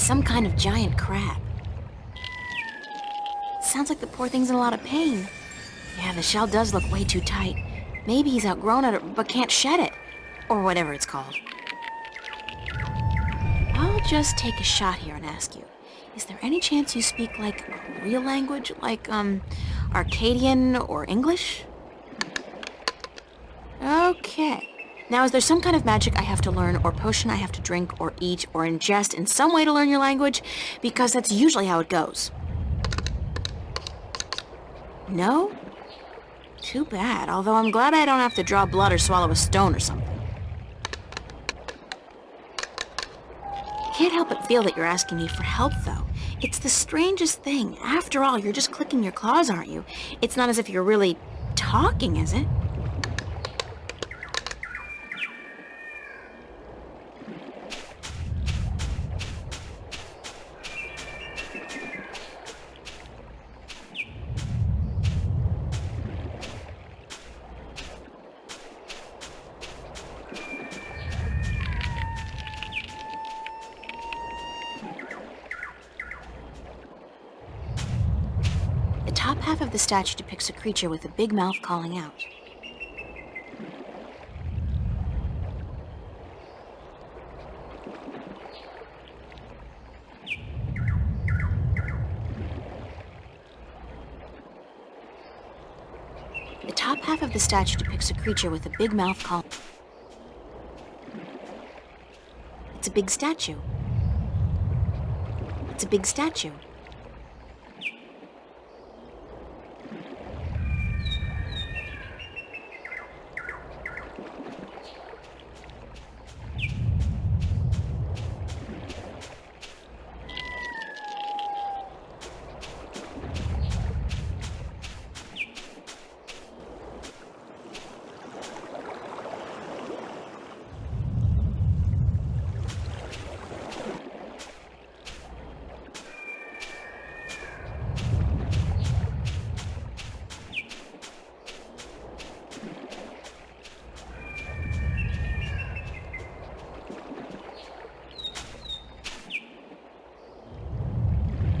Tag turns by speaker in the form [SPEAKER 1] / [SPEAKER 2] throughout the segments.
[SPEAKER 1] It's some kind of giant crab. Sounds like the poor thing's in a lot of pain. Yeah, the shell does look way too tight. Maybe he's outgrown it, but can't shed it. Or whatever it's called. I'll just take a shot here and ask you. Is there any chance you speak, like, a real language? Like, Arcadian or English? Okay. Now, is there some kind of magic I have to learn, or potion I have to drink, or eat, or ingest in some way to learn your language? Because that's usually how it goes. No? Too bad, although I'm glad I don't have to draw blood or swallow a stone or something. I can't help but feel that you're asking me for help, though. It's the strangest thing. After all, you're just clicking your claws, aren't you? It's not as if you're really talking, is it? The top half of the statue depicts a creature with a big mouth calling out. The top half of the statue depicts a creature with a big mouth calling. It's a big statue. It's a big statue.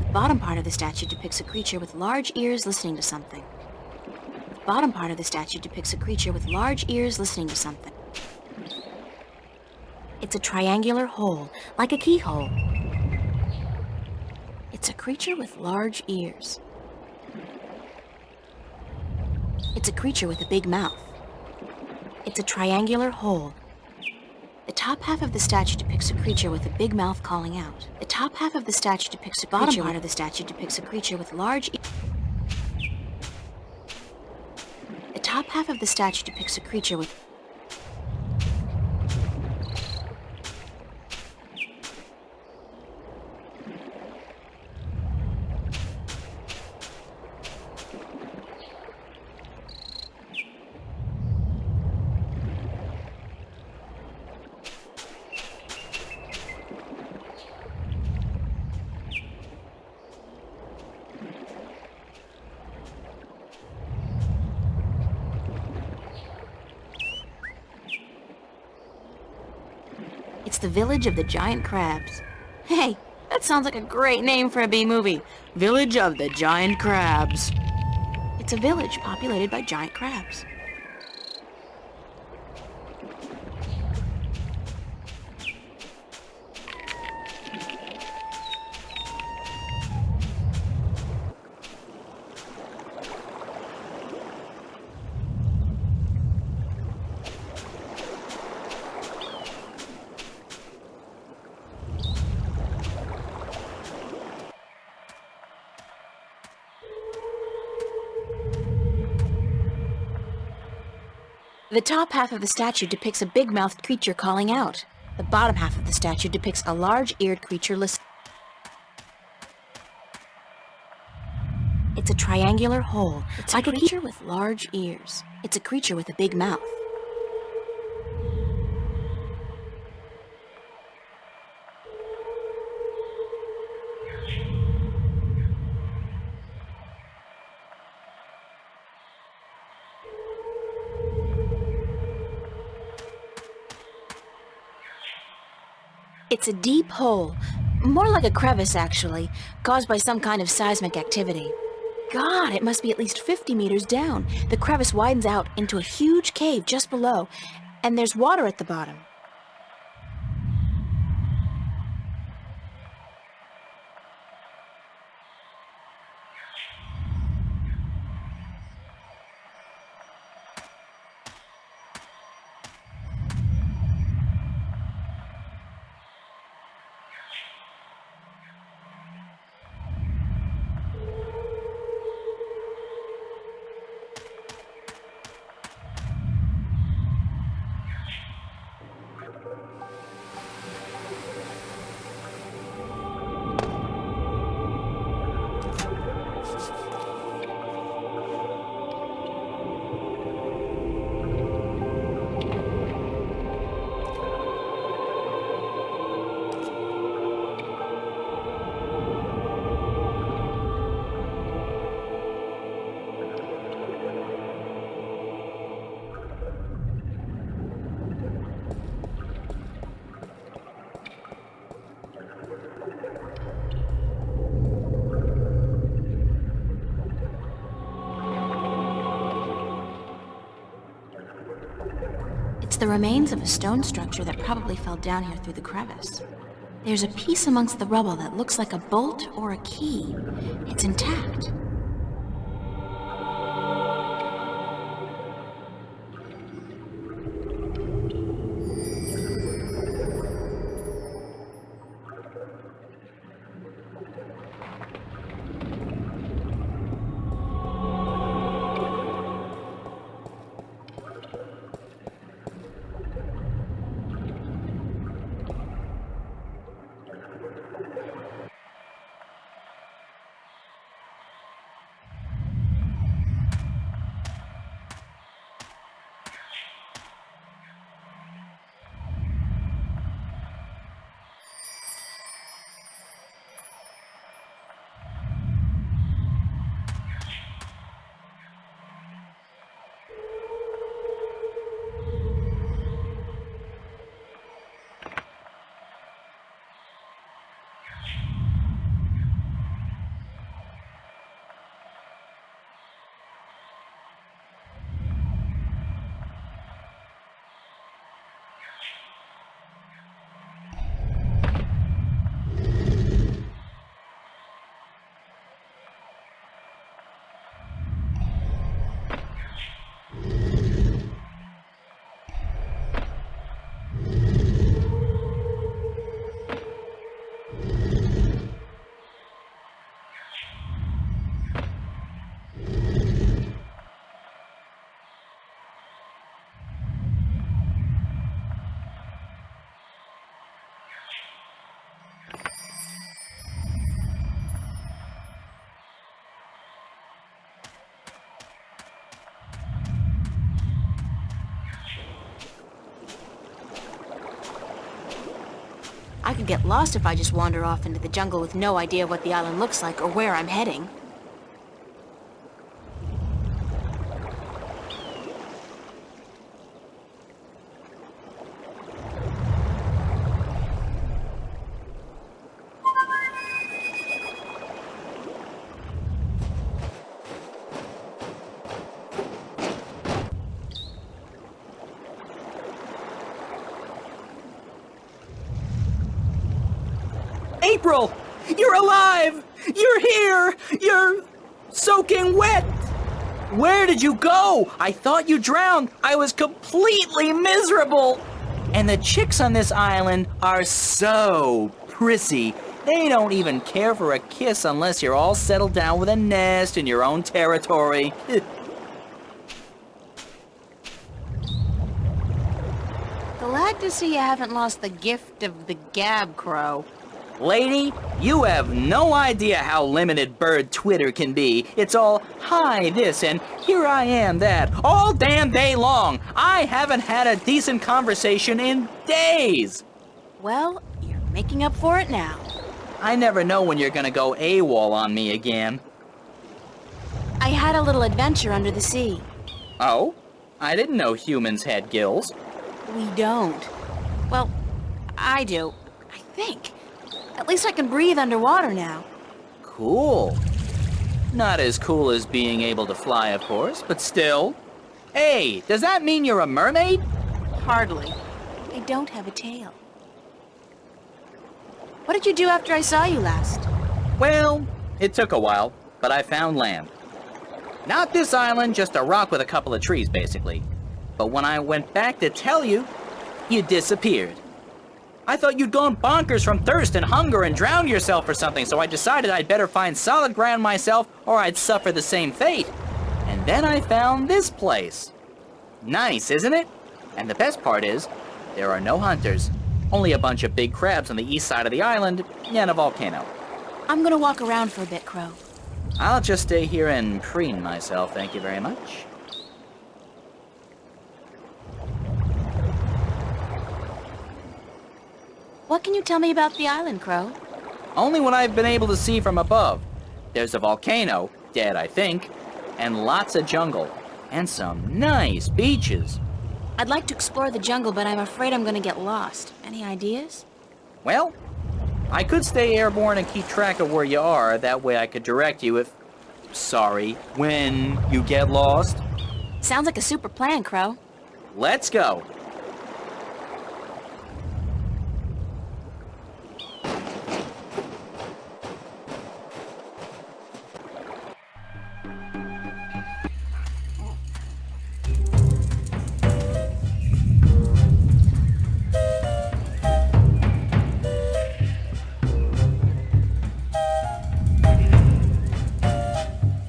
[SPEAKER 1] The bottom part of the statue depicts a creature with large ears listening to something. The bottom part of the statue depicts a creature with large ears listening to something. It's a triangular hole, like a keyhole. It's a creature with large ears. It's a creature with a big mouth. It's a triangular hole. The top half of the statue depicts a creature with a big mouth calling out. The top half of the statue depicts a creature. The bottom part of the statue depicts a creature with large ears. The top half of the statue depicts a creature with... It's the village of the giant crabs. Hey, that sounds like a great name for a B-movie. Village of the Giant Crabs. It's a village populated by giant crabs. The top half of the statue depicts a big-mouthed creature calling out. The bottom half of the statue depicts a large-eared creature listening. It's a triangular hole. It's like a creature with large ears. It's a creature with a big mouth. It's a deep hole, More like a crevice, actually, caused by some kind of seismic activity. God, it must be at least 50 meters down. The crevice widens out into a huge cave just below, and there's water at the bottom. It's the remains of a stone structure that probably fell down here through the crevice. There's a piece amongst the rubble that looks like a bolt or a key. It's intact. I could get lost if I just wander off into the jungle with no idea what the island looks like or where I'm heading.
[SPEAKER 2] April! You're alive! You're here! You're soaking wet! Where did you go? I thought you drowned. I was completely miserable. And the chicks on this island are so prissy. They don't even care for a kiss unless you're all settled down with a nest in your own territory.
[SPEAKER 1] Glad to see you haven't lost the gift of the gab crow.
[SPEAKER 2] Lady, you have no idea how limited bird Twitter can be. It's all, hi this and here I am that, all damn day long. I haven't had a decent conversation in days.
[SPEAKER 1] Well, you're making up for it now.
[SPEAKER 2] I never know when you're gonna go AWOL on me again.
[SPEAKER 1] I had a little adventure under the sea.
[SPEAKER 2] Oh? I didn't know humans had gills.
[SPEAKER 1] We don't. Well, I do, I think. At least I can breathe underwater now.
[SPEAKER 2] Cool. Not as cool as being able to fly, of course, but still. Hey, does that mean you're a mermaid?
[SPEAKER 1] Hardly. I don't have a tail. What did you do after I saw you last?
[SPEAKER 2] Well, it took a while, but I found land. Not this island, just a rock with a couple of trees, basically. But when I went back to tell you, you disappeared. I thought you'd gone bonkers from thirst and hunger and drowned yourself or something, so I decided I'd better find solid ground myself or I'd suffer the same fate. And then I found this place. Nice, isn't it? And the best part is, there are no hunters. Only a bunch of big crabs on the east side of the island and a volcano.
[SPEAKER 1] I'm gonna walk around for a bit, Crow.
[SPEAKER 2] I'll just stay here and preen myself, thank you very much.
[SPEAKER 1] What can you tell me about the island, Crow?
[SPEAKER 2] Only what I've been able to see from above. There's a volcano, dead I think, and lots of jungle, and some nice beaches.
[SPEAKER 1] I'd like to explore the jungle, but I'm afraid I'm gonna get lost. Any ideas?
[SPEAKER 2] Well, I could stay airborne and keep track of where you are. That way I could direct you when you get lost.
[SPEAKER 1] Sounds like a super plan, Crow.
[SPEAKER 2] Let's go.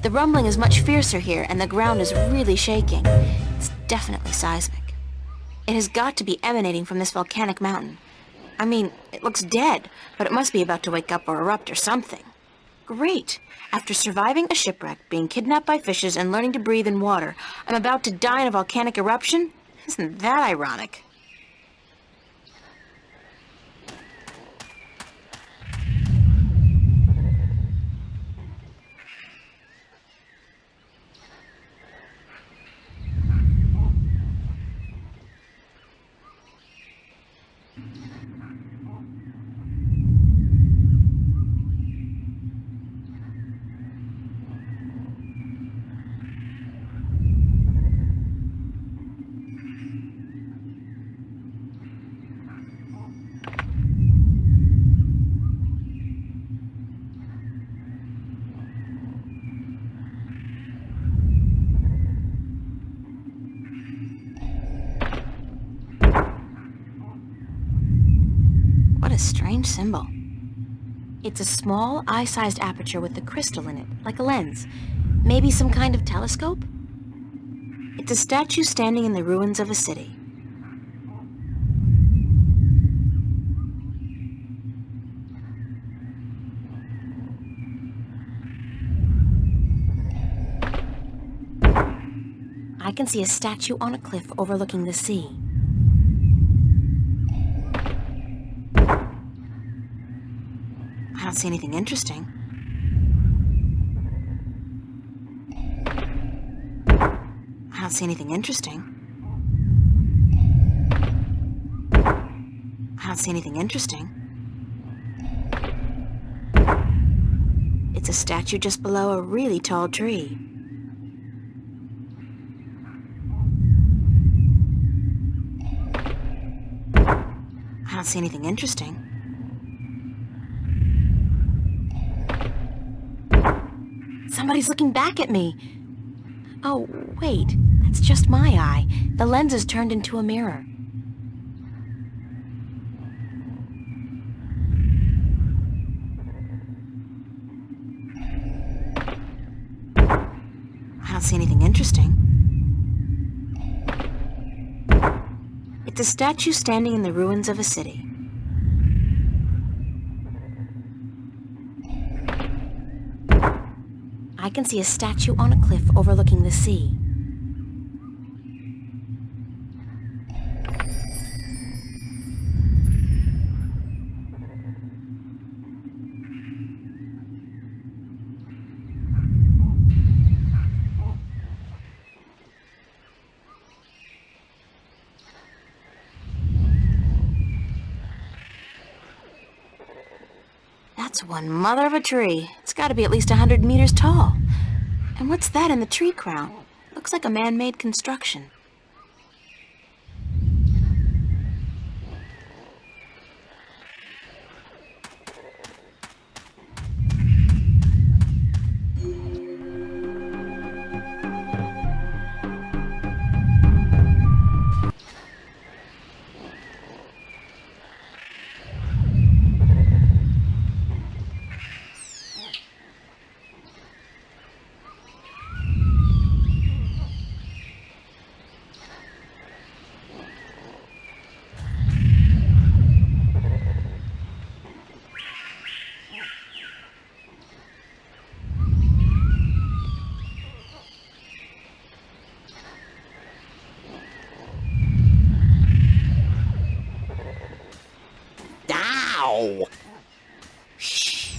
[SPEAKER 1] The rumbling is much fiercer here, and the ground is really shaking. It's definitely seismic. It has got to be emanating from this volcanic mountain. I mean, it looks dead, but it must be about to wake up or erupt or something. Great! After surviving a shipwreck, being kidnapped by fishes, and learning to breathe in water, I'm about to die in a volcanic eruption? Isn't that ironic? What a strange symbol. It's a small, eye-sized aperture with a crystal in it, like a lens. Maybe some kind of telescope? It's a statue standing in the ruins of a city. I can see a statue on a cliff overlooking the sea. I don't see anything interesting. I don't see anything interesting. I don't see anything interesting. It's a statue just below a really tall tree. I don't see anything interesting. Somebody's looking back at me. Oh, wait, that's just my eye. The lens is turned into a mirror. I don't see anything interesting. It's a statue standing in the ruins of a city. I can see a statue on a cliff overlooking the sea. That's one mother of a tree. It's got to be at least 100 meters tall. And what's that in the tree crown? Looks like a man-made construction.
[SPEAKER 3] Ow! Shh.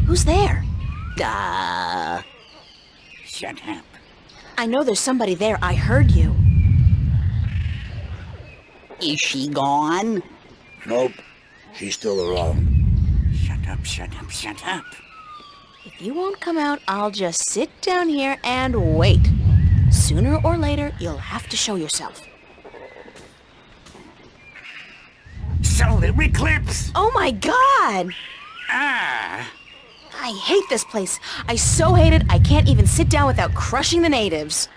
[SPEAKER 1] Who's there?
[SPEAKER 3] Shut up.
[SPEAKER 1] I know there's somebody there. I heard you.
[SPEAKER 3] Is she gone?
[SPEAKER 4] Nope. She's still around.
[SPEAKER 3] Shut up, shut up, shut up.
[SPEAKER 1] If you won't come out, I'll just sit down here and wait. Sooner or later, you'll have to show yourself.
[SPEAKER 3] Solar eclipse!
[SPEAKER 1] Oh my god!
[SPEAKER 3] Ah!
[SPEAKER 1] I hate this place. I so hate it, I can't even sit down without crushing the natives.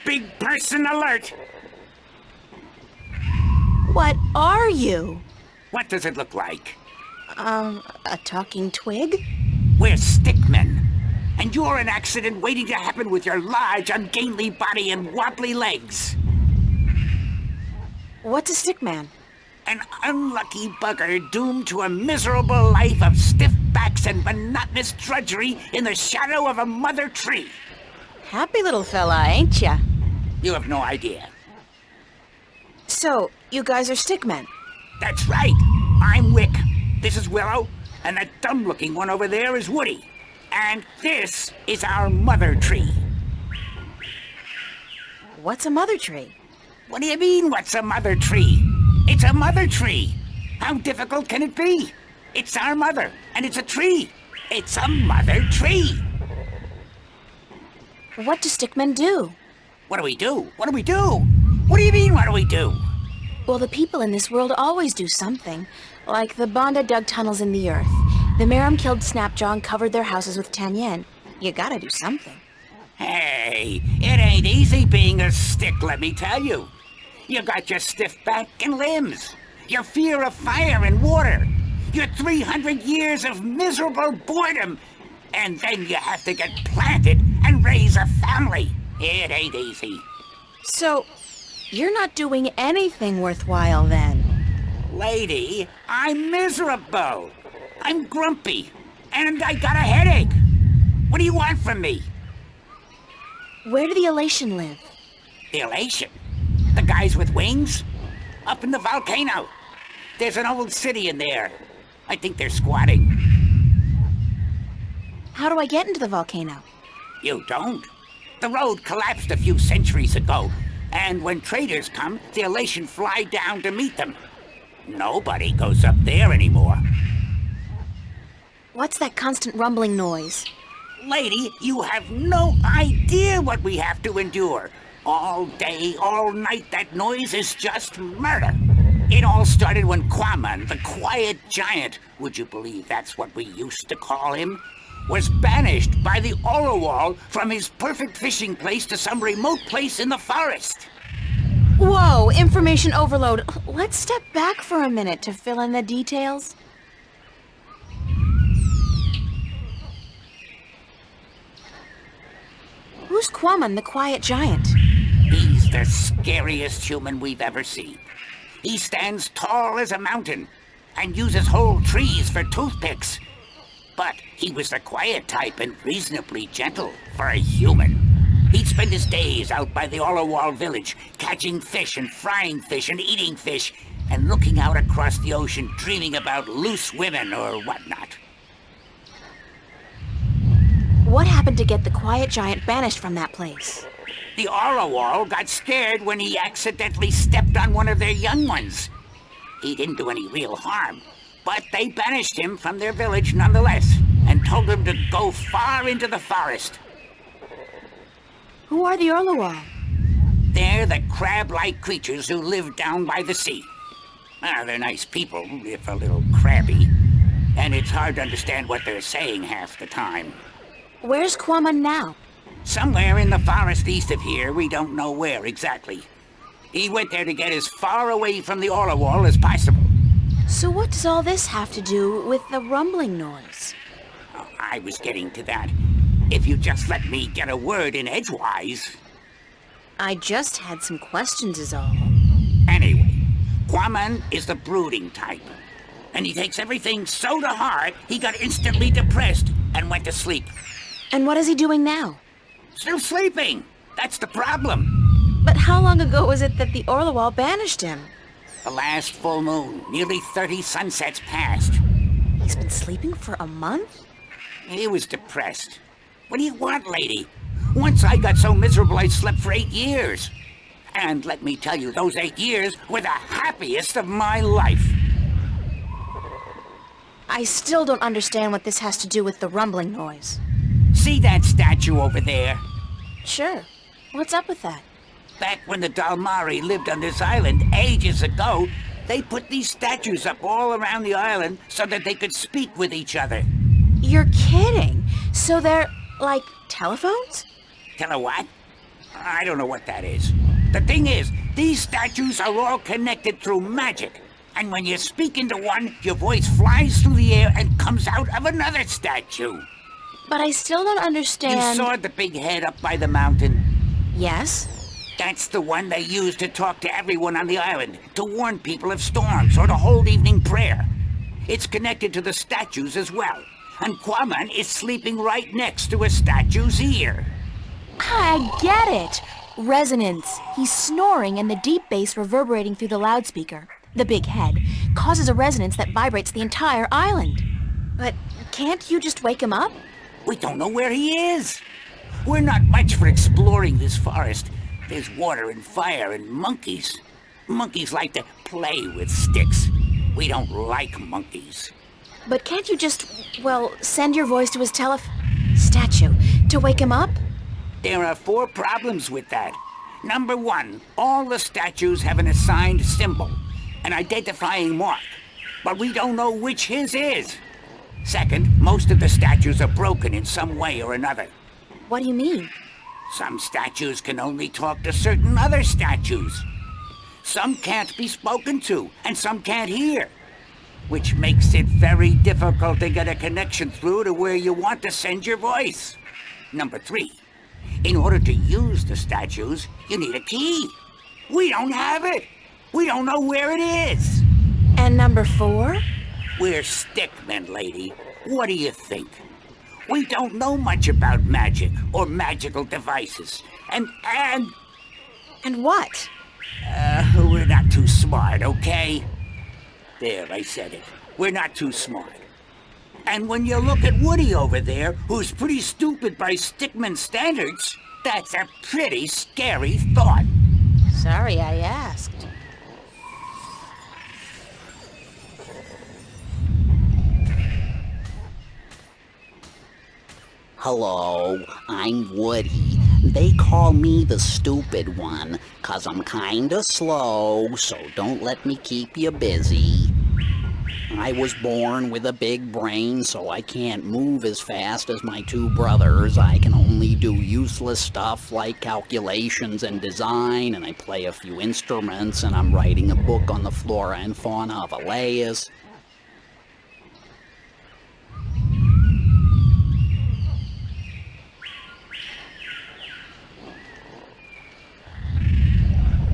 [SPEAKER 3] Big person alert!
[SPEAKER 1] What are you?
[SPEAKER 3] What does it look like?
[SPEAKER 1] A talking twig?
[SPEAKER 3] We're stickmen. And you're an accident waiting to happen with your large, ungainly body and wobbly legs.
[SPEAKER 1] What's a stickman?
[SPEAKER 3] An unlucky bugger doomed to a miserable life of stiff backs and monotonous drudgery in the shadow of a mother tree.
[SPEAKER 1] Happy little fella, ain't ya?
[SPEAKER 3] You have no idea.
[SPEAKER 1] So, you guys are stickmen?
[SPEAKER 3] That's right. I'm Wick. This is Willow. And that dumb-looking one over there is Woody. And this is our mother tree.
[SPEAKER 1] What's a mother tree?
[SPEAKER 3] What do you mean, what's a mother tree? It's a mother tree. How difficult can it be? It's our mother, and it's a tree. It's a mother tree.
[SPEAKER 1] What do stickmen do?
[SPEAKER 3] What do we do? What do we do? What do you mean, what do we do?
[SPEAKER 1] Well, the people in this world always do something. Like the Banda dug tunnels in the earth. The Meram killed Snapjaw and covered their houses with Tanyen. You gotta do something.
[SPEAKER 3] Hey, it ain't easy being a stick, let me tell you. You got your stiff back and limbs, your fear of fire and water, your 300 years of miserable boredom, and then you have to get planted and raise a family. It ain't easy.
[SPEAKER 1] So, you're not doing anything worthwhile then?
[SPEAKER 3] Lady, I'm miserable. I'm grumpy, and I got a headache. What do you want from me?
[SPEAKER 1] Where do the Elation live?
[SPEAKER 3] The Elation? The guys with wings? Up in the volcano. There's an old city in there. I think they're squatting.
[SPEAKER 1] How do I get into the volcano?
[SPEAKER 3] You don't. The road collapsed a few centuries ago, and when traders come, the Elation fly down to meet them. Nobody goes up there anymore.
[SPEAKER 1] What's that constant rumbling noise?
[SPEAKER 3] Lady, you have no idea what we have to endure. All day, all night, that noise is just murder. It all started when Quaman, the quiet giant, would you believe that's what we used to call him, was banished by the Orowal from his perfect fishing place to some remote place in the forest.
[SPEAKER 1] Whoa, information overload. Let's step back for a minute to fill in the details. Who's Quaman, the quiet giant?
[SPEAKER 3] He's the scariest human we've ever seen. He stands tall as a mountain and uses whole trees for toothpicks. But he was the quiet type and reasonably gentle for a human. He'd spend his days out by the Orowal village, catching fish and frying fish and eating fish, and looking out across the ocean, dreaming about loose women or whatnot.
[SPEAKER 1] What happened to get the quiet giant banished from that place?
[SPEAKER 3] The Orowal got scared when he accidentally stepped on one of their young ones. He didn't do any real harm, But they banished him from their village nonetheless, and told him to go far into the forest.
[SPEAKER 1] Who are the Orlawal?
[SPEAKER 3] They're the crab-like creatures who live down by the sea. They're nice people, if a little crabby. And it's hard to understand what they're saying half the time.
[SPEAKER 1] Where's Kwaman now?
[SPEAKER 3] Somewhere in the forest east of here, we don't know where exactly. He went there to get as far away from the Orlawal as possible.
[SPEAKER 1] So what does all this have to do with the rumbling noise?
[SPEAKER 3] Oh, I was getting to that. If you just let me get a word in edgewise.
[SPEAKER 1] I just had some questions is all.
[SPEAKER 3] Anyway, Kwaman is the brooding type. And he takes everything so to heart, he got instantly depressed and went to sleep.
[SPEAKER 1] And what is he doing now?
[SPEAKER 3] Still sleeping. That's the problem.
[SPEAKER 1] But how long ago was it that the Orlawal banished him?
[SPEAKER 3] The last full moon, nearly 30 sunsets passed.
[SPEAKER 1] He's been sleeping for a month?
[SPEAKER 3] He was depressed. What do you want, lady? Once I got so miserable I slept for 8 years. And let me tell you, those 8 years were the happiest of my life.
[SPEAKER 1] I still don't understand what this has to do with the rumbling noise.
[SPEAKER 3] See that statue over there?
[SPEAKER 1] Sure. What's up with that?
[SPEAKER 3] Back when the Dalmari lived on this island ages ago, they put these statues up all around the island so that they could speak with each other.
[SPEAKER 1] You're kidding. So they're, like, telephones?
[SPEAKER 3] Tell her what? I don't know what that is. The thing is, these statues are all connected through magic. And when you speak into one, your voice flies through the air and comes out of another statue.
[SPEAKER 1] But I still don't understand...
[SPEAKER 3] You saw the big head up by the mountain?
[SPEAKER 1] Yes?
[SPEAKER 3] That's the one they use to talk to everyone on the island, to warn people of storms or to hold evening prayer. It's connected to the statues as well. And Kwaman is sleeping right next to a statue's ear.
[SPEAKER 1] I get it. Resonance. He's snoring and the deep bass reverberating through the loudspeaker, the big head, causes a resonance that vibrates the entire island. But can't you just wake him up?
[SPEAKER 3] We don't know where he is. We're not much for exploring this forest. There's water and fire and monkeys. Monkeys like to play with sticks. We don't like monkeys.
[SPEAKER 1] But can't you just, well, send your voice to his statue to wake him up?
[SPEAKER 3] There are 4 problems with that. Number 1, all the statues have an assigned symbol, an identifying mark, but we don't know which his is. Second, most of the statues are broken in some way or another.
[SPEAKER 1] What do you mean?
[SPEAKER 3] Some statues can only talk to certain other statues. Some can't be spoken to, and some can't hear, which makes it very difficult to get a connection through to where you want to send your voice. Number 3, in order to use the statues, you need a key. We don't have it. We don't know where it is.
[SPEAKER 1] And number 4?
[SPEAKER 3] We're stickmen, lady. What do you think? We don't know much about magic or magical devices. And
[SPEAKER 1] what?
[SPEAKER 3] We're not too smart, okay? There, I said it. We're not too smart. And when you look at Woody over there, who's pretty stupid by stickman standards, that's a pretty scary thought.
[SPEAKER 1] Sorry I asked.
[SPEAKER 5] Hello, I'm Woody. They call me the stupid one, 'cause I'm kinda slow, so don't let me keep you busy. I was born with a big brain, so I can't move as fast as my 2 brothers. I can only do useless stuff like calculations and design, and I play a few instruments, and I'm writing a book on the flora and fauna of Elias.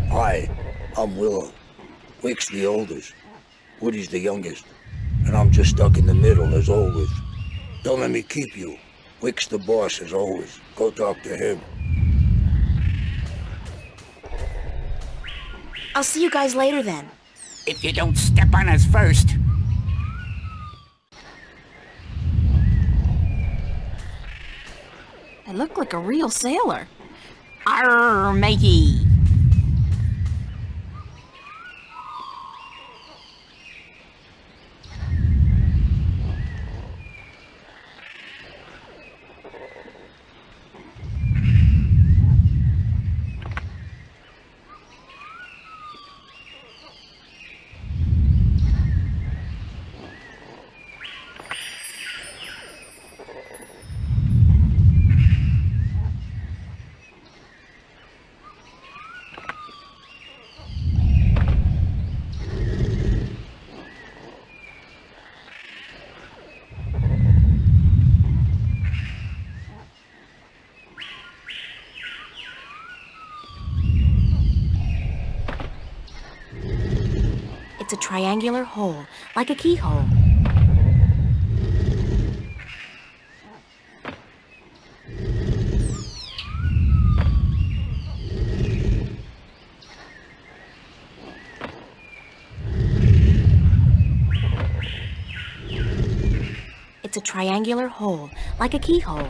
[SPEAKER 4] Hi, I'm Willow. Wick's the oldest. Woody's the youngest. And I'm just stuck in the middle as always. Don't let me keep you. Wick's the boss as always. Go talk to him.
[SPEAKER 1] I'll see you guys later then.
[SPEAKER 3] If you don't step on us first.
[SPEAKER 1] I look like a real sailor. Arr, matey. triangular hole, like a keyhole. It's a triangular hole, like a keyhole.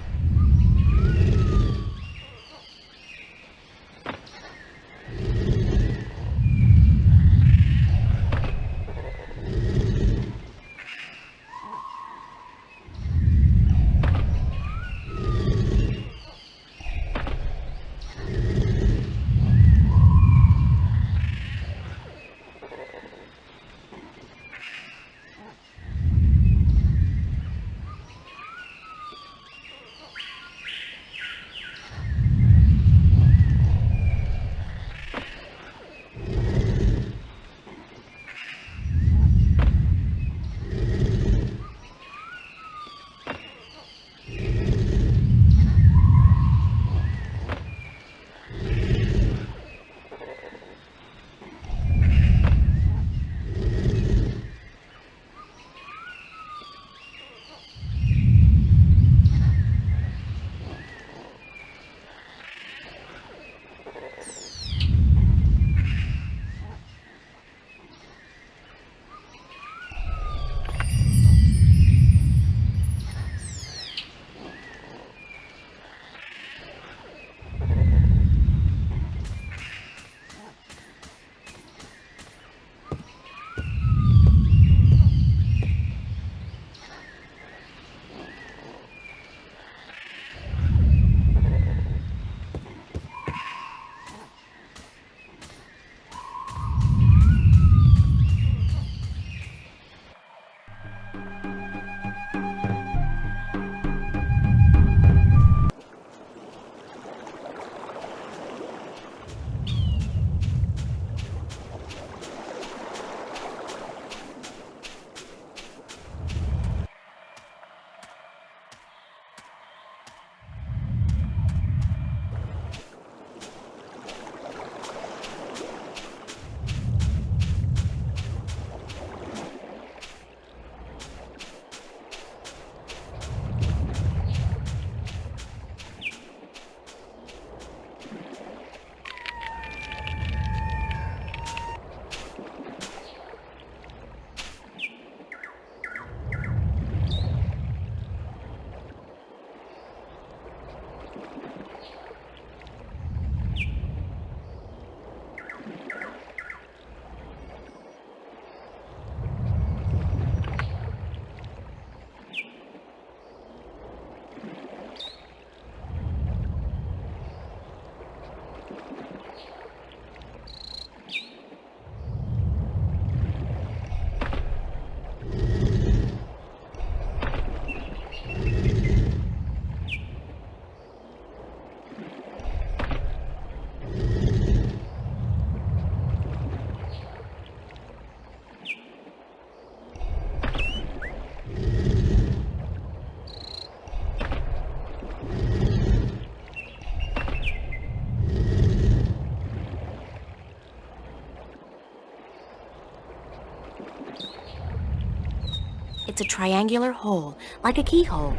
[SPEAKER 1] It's a triangular hole, like a keyhole.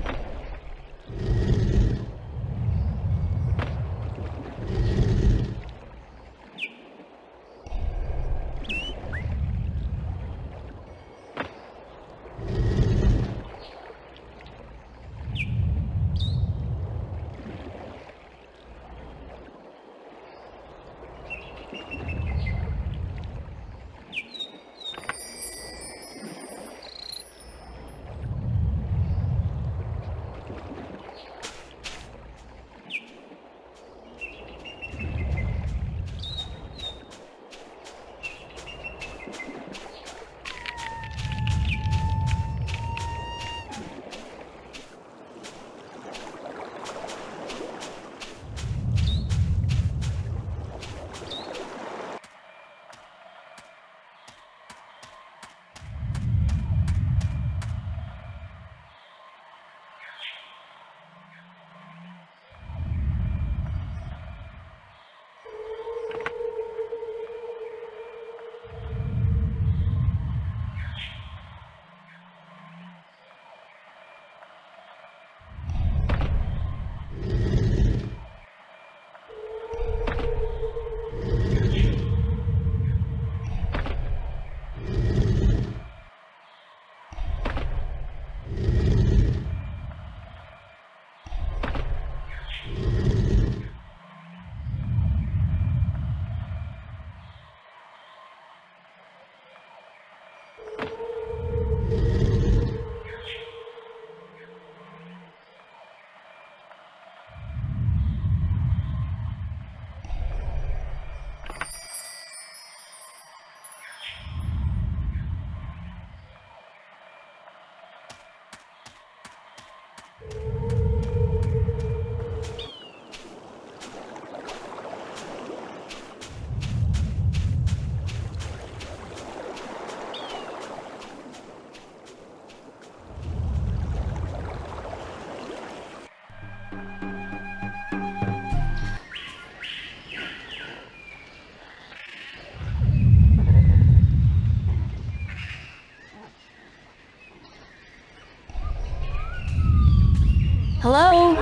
[SPEAKER 1] Hello?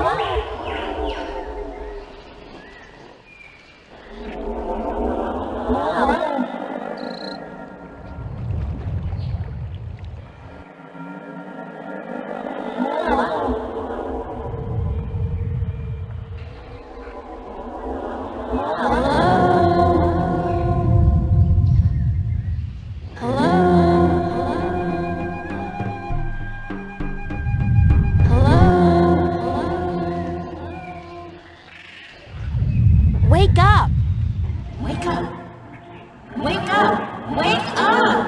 [SPEAKER 1] Wake up! Wake up! Wake up! Wake up!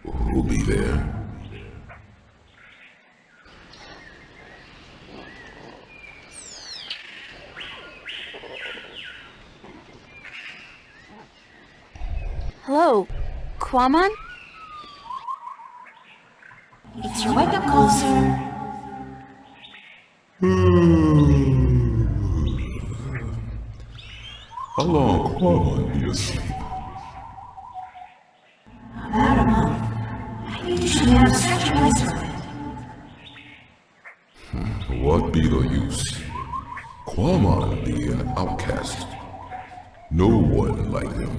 [SPEAKER 6] Who'll be there?
[SPEAKER 1] Hello, Quamon? It's your wake-up call, sir.
[SPEAKER 6] How long Quamon be asleep?
[SPEAKER 1] About a month. I usually have such a place for it.
[SPEAKER 6] What be the use? Quamon be an outcast. No one like him.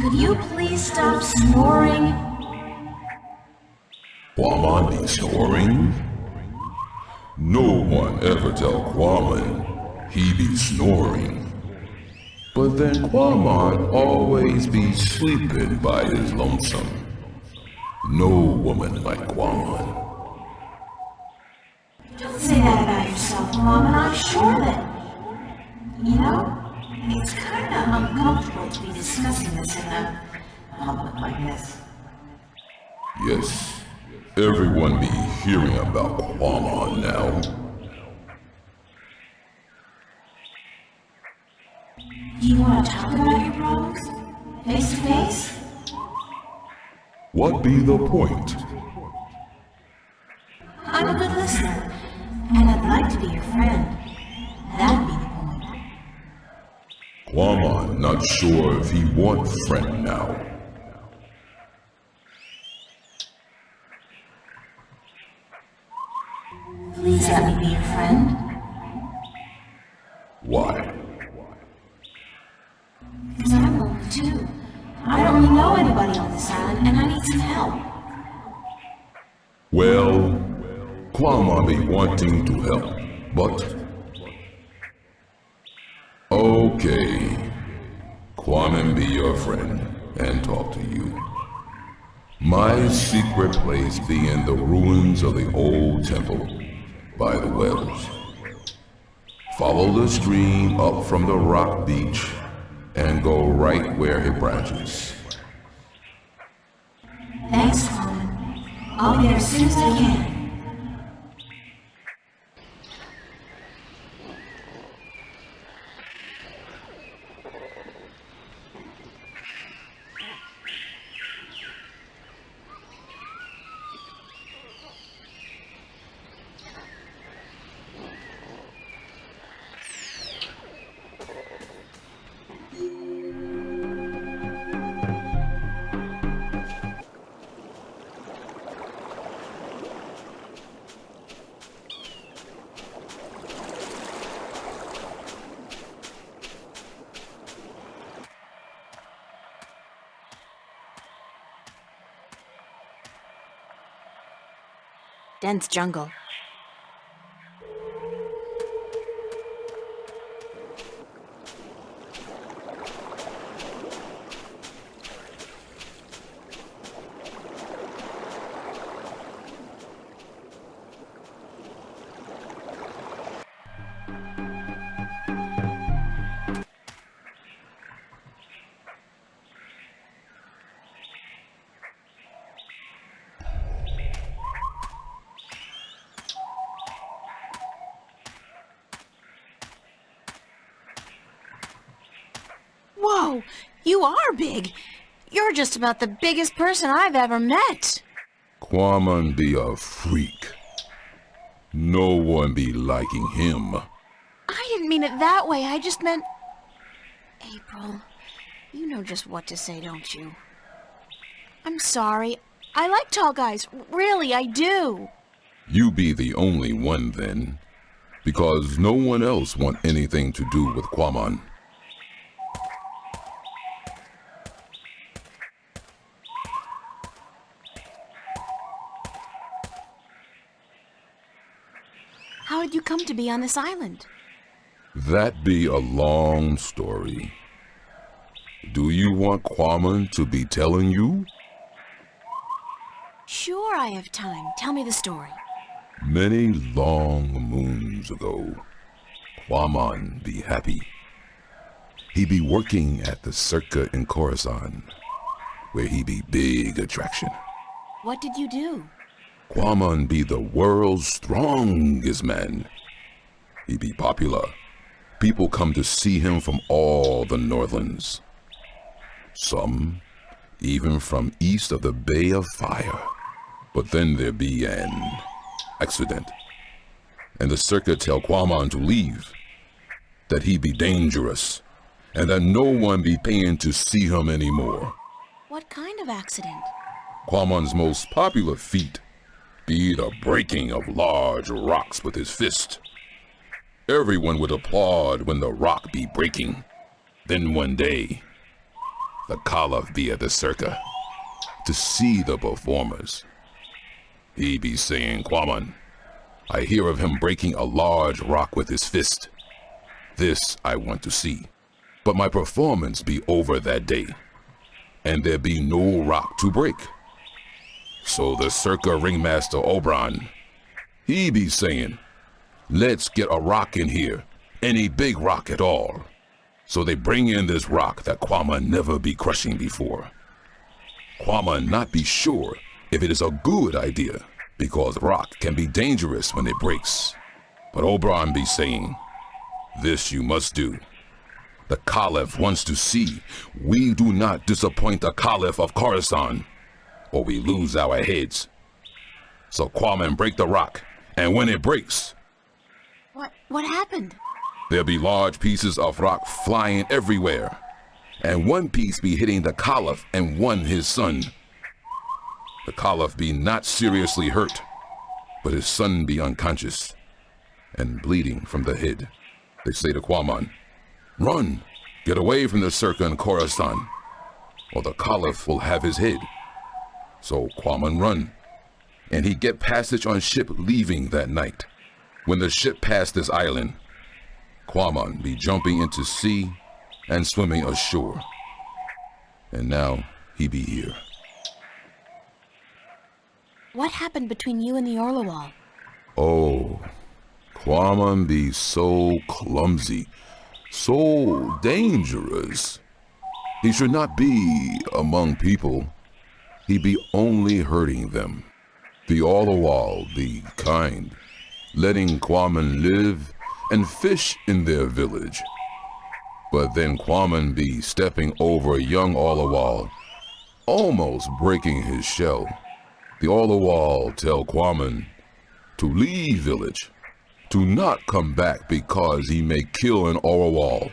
[SPEAKER 1] Could you please stop snoring?
[SPEAKER 6] Quamon be snoring? No one ever tell Quamon he be snoring. But then Quamon always be sleeping by his lonesome. No woman like Quamon.
[SPEAKER 1] Don't say that about yourself, Mom, and I'm sure that... You know, it's kind of uncomfortable to be discussing this in a public like this.
[SPEAKER 6] Yes, everyone be hearing about Quamon now.
[SPEAKER 1] Do you want to talk about your problems? Face to face?
[SPEAKER 6] What be the point?
[SPEAKER 1] I'm a good listener, and I'd like to be your friend. That'd be the point.
[SPEAKER 6] Quamon not sure if he want friend now.
[SPEAKER 1] Please let me be your friend.
[SPEAKER 6] Why?
[SPEAKER 1] Because I'm lonely too. I don't really know anybody on this island, and I need some help.
[SPEAKER 6] Well, Quamon be wanting to help, but... Okay, Quamon be your friend and talk to you. My secret place be in the ruins of the old temple by the wells. Follow the stream up from the rock beach and go right where it branches.
[SPEAKER 1] Thanks, Coleman. I'll be there as soon as I can. Dense jungle. You are big. You're just about the biggest person I've ever met.
[SPEAKER 6] Quamon be a freak. No one be liking him.
[SPEAKER 1] I didn't mean it that way. I just meant... April, you know just what to say, don't you? I'm sorry. I like tall guys. Really, I do.
[SPEAKER 6] You be the only one then, because no one else want anything to do with Quamon.
[SPEAKER 1] How did you come to be on this island?
[SPEAKER 6] That be a long story. Do you want Quamon to be telling you?
[SPEAKER 1] Sure, I have time. Tell me the story.
[SPEAKER 6] Many long moons ago, Quamon be happy. He be working at the Circa in Coruscant, where he be big attraction.
[SPEAKER 1] What did you do?
[SPEAKER 6] Quamon be the world's strongest man. He be popular. People come to see him from all the Northlands. Some even from east of the Bay of Fire. But then there be an accident, and the Circa tell Quamon to leave, that he be dangerous, and that no one be paying to see him anymore.
[SPEAKER 1] What kind of accident?
[SPEAKER 6] Quamon's most popular feat be the breaking of large rocks with his fist. Everyone would applaud when the rock be breaking. Then one day, the Caliph be at the Circa to see the performers. He be saying, Quamon, I hear of him breaking a large rock with his fist. This I want to see. But my performance be over that day, and there be no rock to break. So the Circa ringmaster Oberon, he be saying, let's get a rock in here, any big rock at all. So they bring in this rock that Quamon never be crushing before. Quamon not be sure if it is a good idea, because rock can be dangerous when it breaks. But Oberon be saying, this you must do. The Caliph wants to see we do not disappoint the Caliph of Coruscant, or we lose our heads. So Quamon break the rock, and when it breaks...
[SPEAKER 1] What happened?
[SPEAKER 6] There be large pieces of rock flying everywhere, and one piece be hitting the Caliph and one his son. The Caliph be not seriously hurt, but his son be unconscious and bleeding from the head. They say to Quamon, run, get away from the Circa and Coruscant, or the Caliph will have his head. So Quamon run, and he get passage on ship leaving that night. When the ship passed this island, Quamon be jumping into sea and swimming ashore. And now he be here.
[SPEAKER 1] What happened between you and the Orlawal?
[SPEAKER 6] Oh, Quamon be so clumsy, so dangerous. He should not be among people. He be only hurting them. The Orlawal be kind, letting Quamon live and fish in their village. But then Quamon be stepping over young Orlawal, almost breaking his shell. The Orlawal tell Quamon to leave village, to not come back because he may kill an Orlawal.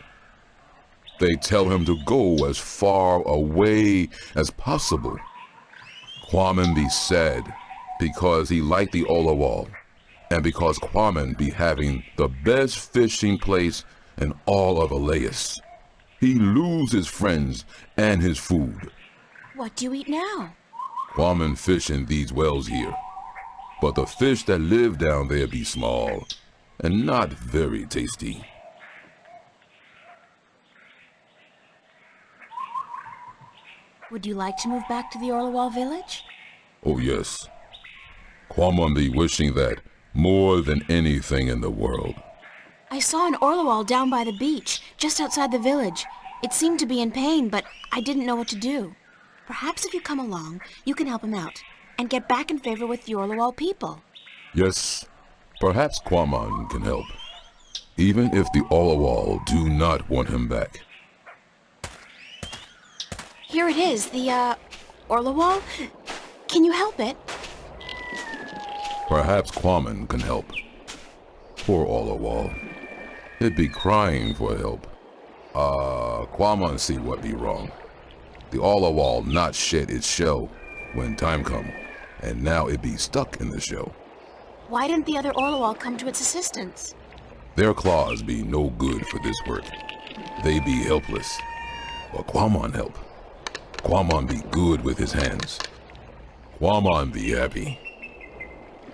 [SPEAKER 6] They tell him to go as far away as possible. Quamon be sad because he liked the Orlawal, and because Quamon be having the best fishing place in all of Elias. He lose his friends and his food.
[SPEAKER 1] What do you eat now?
[SPEAKER 6] Quamon fish in these wells here, but the fish that live down there be small and not very tasty.
[SPEAKER 1] Would you like to move back to the Orlawal village?
[SPEAKER 6] Oh yes, Quamon be wishing that more than anything in the world.
[SPEAKER 1] I saw an Orlawal down by the beach, just outside the village. It seemed to be in pain, but I didn't know what to do. Perhaps if you come along, you can help him out, and get back in favor with the Orlawal people.
[SPEAKER 6] Yes, perhaps Quamon can help, even if the Orlawal do not want him back.
[SPEAKER 1] Here it is, the, Orla wall. Can you help it?
[SPEAKER 6] Perhaps Quamon can help. Poor Olawal. He'd be crying for help. Quamon see what be wrong. The Olawal not shed its shell when time come, and now it be stuck in the shell.
[SPEAKER 1] Why didn't the other Orla wall come to its assistance?
[SPEAKER 6] Their claws be no good for this work. They be helpless. But Quamon help. Quamon be good with his hands. Quamon be happy.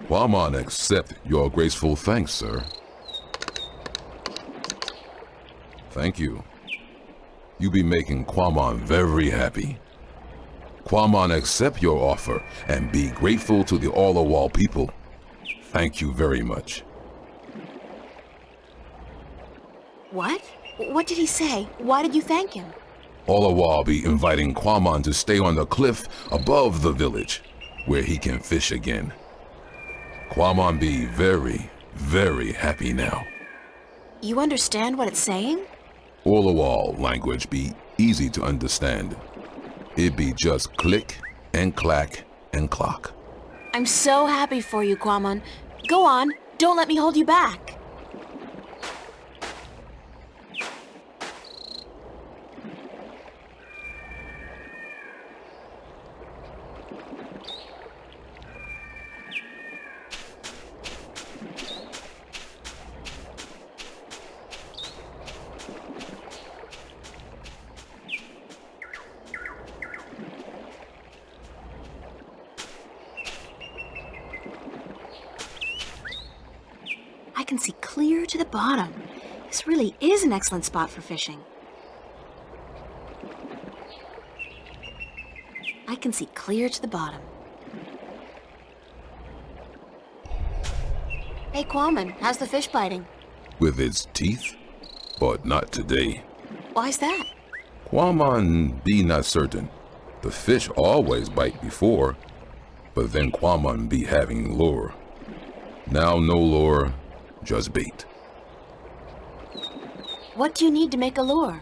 [SPEAKER 6] Quamon accept your graceful thanks, sir. Thank you. You be making Quamon very happy. Quamon accept your offer and be grateful to the Olawal people. Thank you very much.
[SPEAKER 1] What? What did he say? Why did you thank him?
[SPEAKER 6] Olawal be inviting Quamon to stay on the cliff above the village, where he can fish again. Quamon be very, very happy now.
[SPEAKER 1] You understand what it's saying?
[SPEAKER 6] Olawal language be easy to understand. It be just click and clack and clock.
[SPEAKER 1] I'm so happy for you, Quamon. Go on, don't let me hold you back. I can see clear to the bottom. This really is an excellent spot for fishing. I can see clear to the bottom. Hey, Quamon, how's the fish biting?
[SPEAKER 6] With its teeth, but not today.
[SPEAKER 1] Why's that?
[SPEAKER 6] Quamon be not certain. The fish always bite before, but then Quamon be having lure. Now no lure, just bait.
[SPEAKER 1] What do you need to make a lure?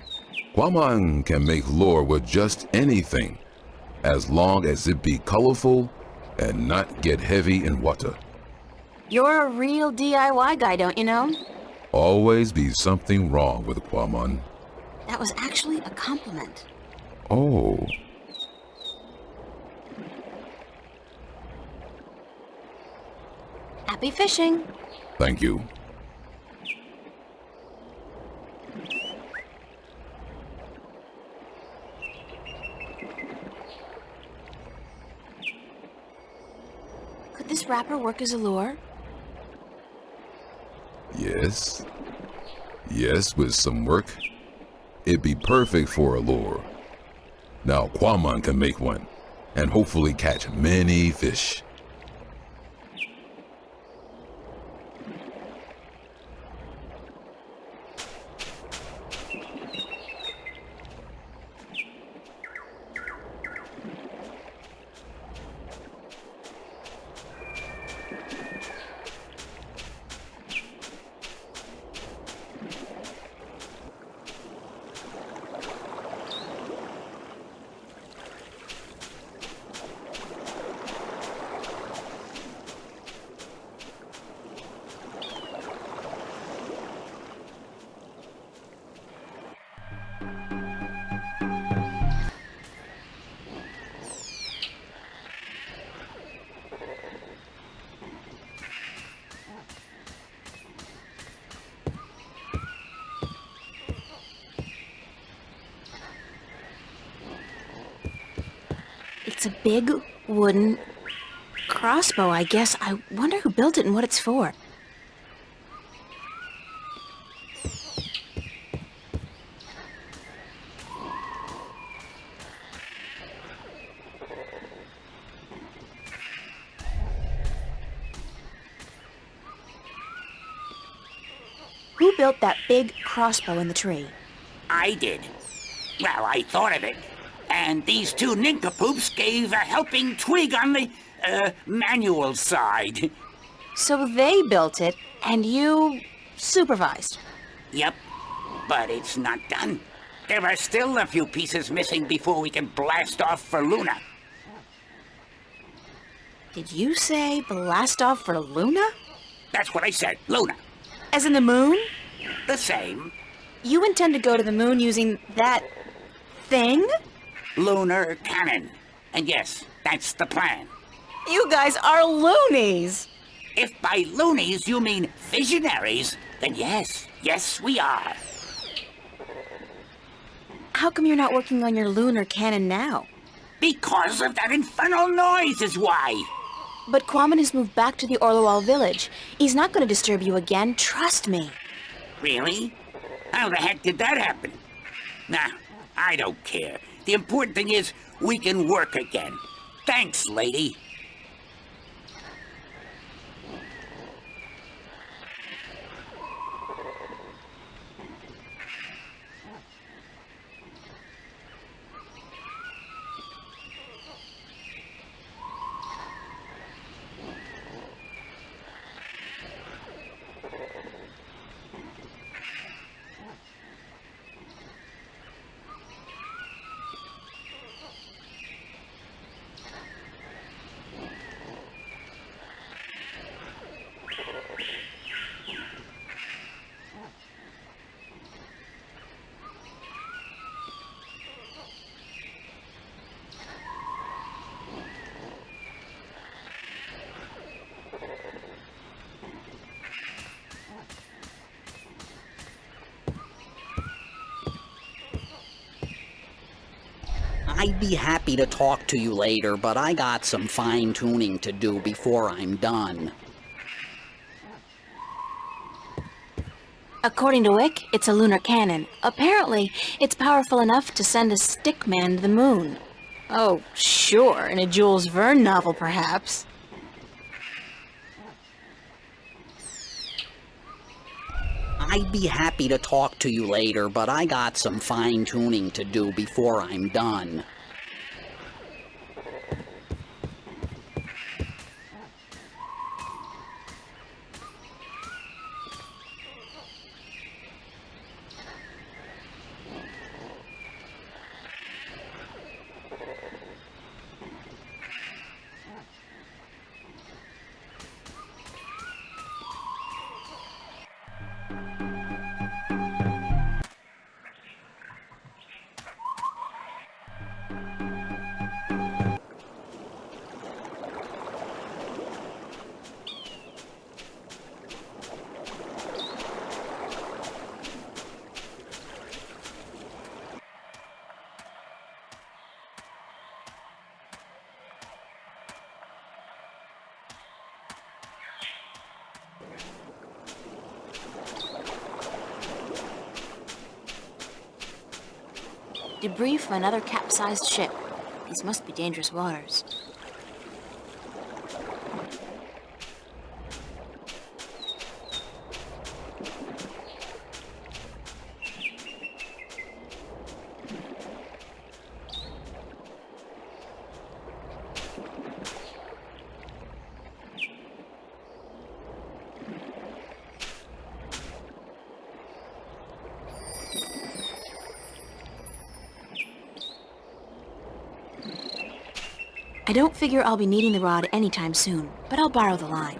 [SPEAKER 6] Quamon can make lure with just anything, as long as it be colorful and not get heavy in water.
[SPEAKER 1] You're a real DIY guy, don't you know?
[SPEAKER 6] Always be something wrong with Quamon.
[SPEAKER 1] That was actually a compliment.
[SPEAKER 6] Oh.
[SPEAKER 1] Happy fishing.
[SPEAKER 6] Thank you.
[SPEAKER 1] Could this wrapper work as a lure?
[SPEAKER 6] Yes. Yes, with some work. It'd be perfect for a lure. Now Quamon can make one, and hopefully catch many fish.
[SPEAKER 1] It's a big wooden crossbow, I guess. I wonder who built it and what it's for. Who built that big crossbow in the tree?
[SPEAKER 3] I did. Well, I thought of it. And these two nincompoops gave a helping twig on the, manual side.
[SPEAKER 1] So they built it, and you supervised.
[SPEAKER 3] Yep, but it's not done. There are still a few pieces missing before we can blast off for Luna.
[SPEAKER 1] Did you say blast off for Luna?
[SPEAKER 3] That's what I said, Luna.
[SPEAKER 1] As in the moon?
[SPEAKER 3] The same.
[SPEAKER 1] You intend to go to the moon using that thing?
[SPEAKER 3] Lunar cannon. And yes, that's the plan.
[SPEAKER 1] You guys are loonies!
[SPEAKER 3] If by loonies you mean visionaries, then yes, we are.
[SPEAKER 1] How come you're not working on your lunar cannon now?
[SPEAKER 3] Because of that infernal noise is why.
[SPEAKER 1] But Kwame has moved back to the Orlowal village. He's not going to disturb you again, trust me.
[SPEAKER 3] Really? How the heck did that happen? Nah, I don't care. The important thing is we can work again. Thanks, lady.
[SPEAKER 5] I'd be happy to talk to you later, but I got some fine-tuning to do before I'm done.
[SPEAKER 1] According to Wick, it's a lunar cannon. Apparently, it's powerful enough to send a stick man to the moon. Oh, sure, in a Jules Verne novel, perhaps.
[SPEAKER 5] I'd be happy to talk to you later, but I got some fine-tuning to do before I'm done.
[SPEAKER 1] Debris from another capsized ship. These must be dangerous waters. I don't figure I'll be needing the rod anytime soon, but I'll borrow the line.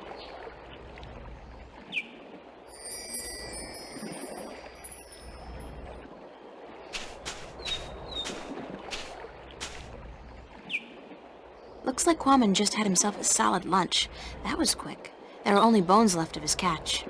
[SPEAKER 1] Looks like Kwame just had himself a solid lunch. That was quick. There are only bones left of his catch.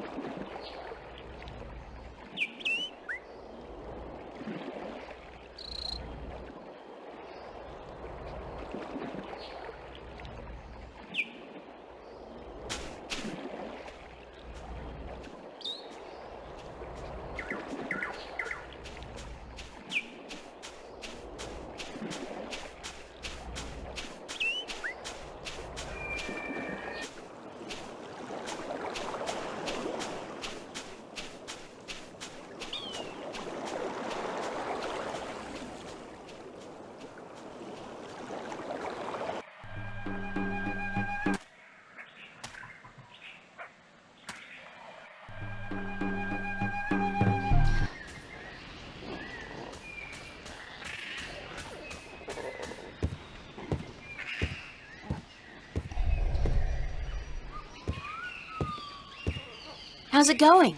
[SPEAKER 1] How's it going?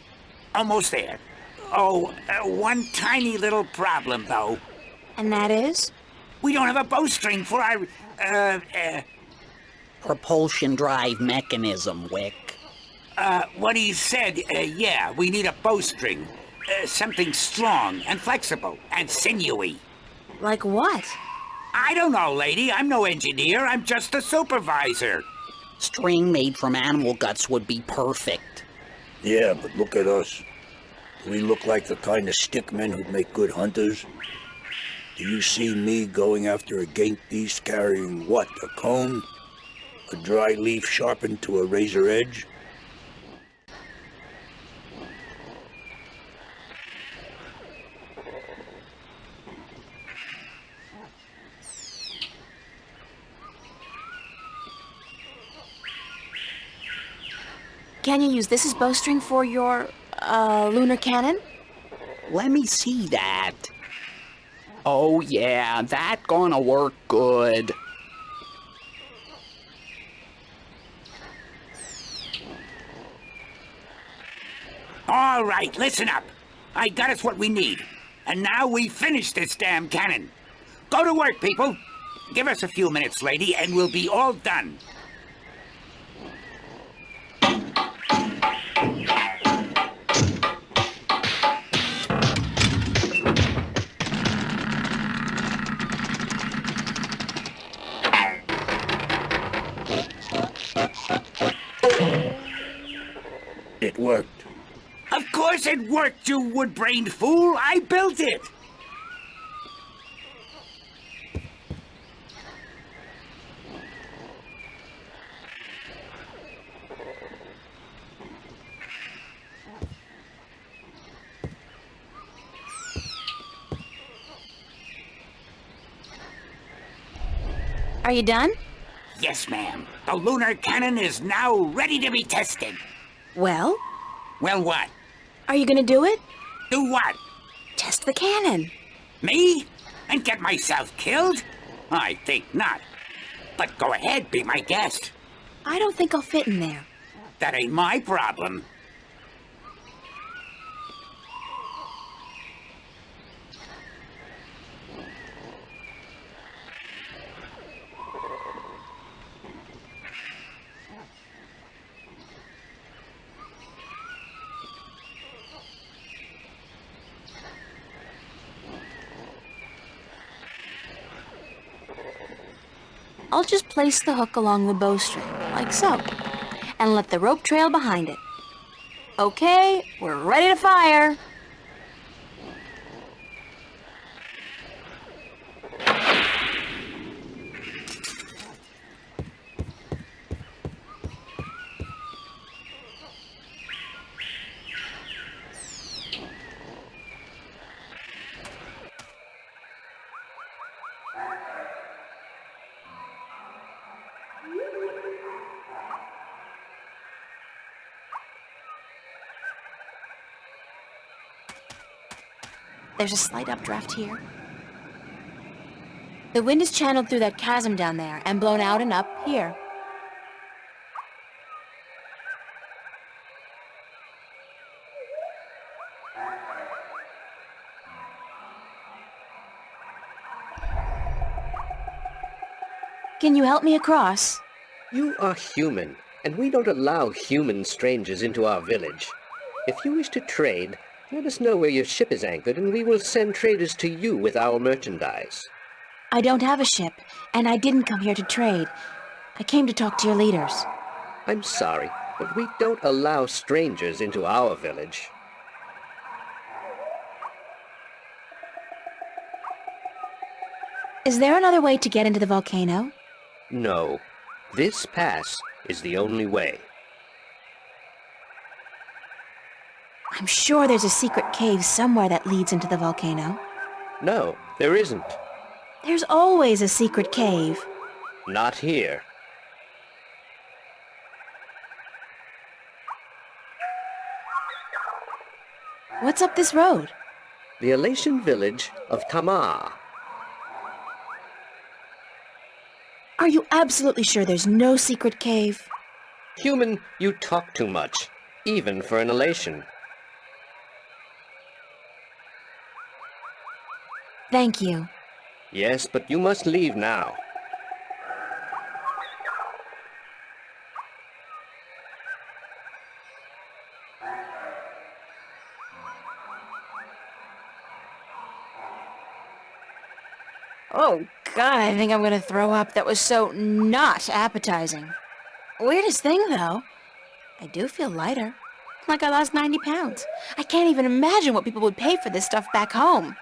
[SPEAKER 3] Almost there. Oh, one tiny little problem, though.
[SPEAKER 1] And that is?
[SPEAKER 3] We don't have a bowstring for our,
[SPEAKER 5] Propulsion drive mechanism, Wick.
[SPEAKER 3] what he said, yeah, we need a bowstring. Something strong and flexible and sinewy.
[SPEAKER 1] Like what?
[SPEAKER 3] I don't know, lady. I'm no engineer. I'm just a supervisor.
[SPEAKER 5] String made from animal guts would be perfect.
[SPEAKER 4] Yeah, but look at us. Do we look like the kind of stickmen who'd make good hunters? Do you see me going after a gate beast carrying what, a comb? A dry leaf sharpened to a razor edge?
[SPEAKER 1] Can you use this as bowstring for your, lunar cannon?
[SPEAKER 5] Let me see that. Oh yeah, that gonna work good.
[SPEAKER 3] All right, listen up. I got us what we need. And now we finish this damn cannon. Go to work, people. Give us a few minutes, lady, and we'll be all done.
[SPEAKER 4] It worked.
[SPEAKER 3] Of course it worked, you wood-brained fool. I built it.
[SPEAKER 1] Are you done?
[SPEAKER 3] Yes, ma'am. The lunar cannon is now ready to be tested.
[SPEAKER 1] Well,
[SPEAKER 3] Well, what?
[SPEAKER 1] are you gonna do it?
[SPEAKER 3] Do what?
[SPEAKER 1] Test the cannon.
[SPEAKER 3] Me? And get myself killed? I think not. But go ahead, be my guest.
[SPEAKER 1] I don't think I'll fit in there.
[SPEAKER 3] That ain't my problem.
[SPEAKER 1] I'll just place the hook along the bowstring, like so, and let the rope trail behind it. Okay, we're ready to fire. There's a slight updraft here. The wind is channeled through that chasm down there and blown out and up here. Can you help me across?
[SPEAKER 7] You are human, and we don't allow human strangers into our village. If you wish to trade, let us know where your ship is anchored, and we will send traders to you with our merchandise.
[SPEAKER 1] I don't have a ship, and I didn't come here to trade. I came to talk to your leaders.
[SPEAKER 7] I'm sorry, but we don't allow strangers into our village.
[SPEAKER 1] Is there another way to get into the volcano?
[SPEAKER 7] No, this pass is the only way.
[SPEAKER 1] I'm sure there's a secret cave somewhere that leads into the volcano.
[SPEAKER 7] No, there isn't.
[SPEAKER 1] There's always a secret cave.
[SPEAKER 7] Not here.
[SPEAKER 1] What's up this road?
[SPEAKER 7] The Elation village of Tamar.
[SPEAKER 1] Are you absolutely sure there's no secret cave?
[SPEAKER 7] Human, you talk too much. even for an elation.
[SPEAKER 1] Thank you.
[SPEAKER 7] Yes, but you must leave now.
[SPEAKER 1] Oh, God, I think I'm gonna throw up. That was so not appetizing. Weirdest thing, though. I do feel lighter. Like I lost 90 pounds. I can't even imagine what people would pay for this stuff back home.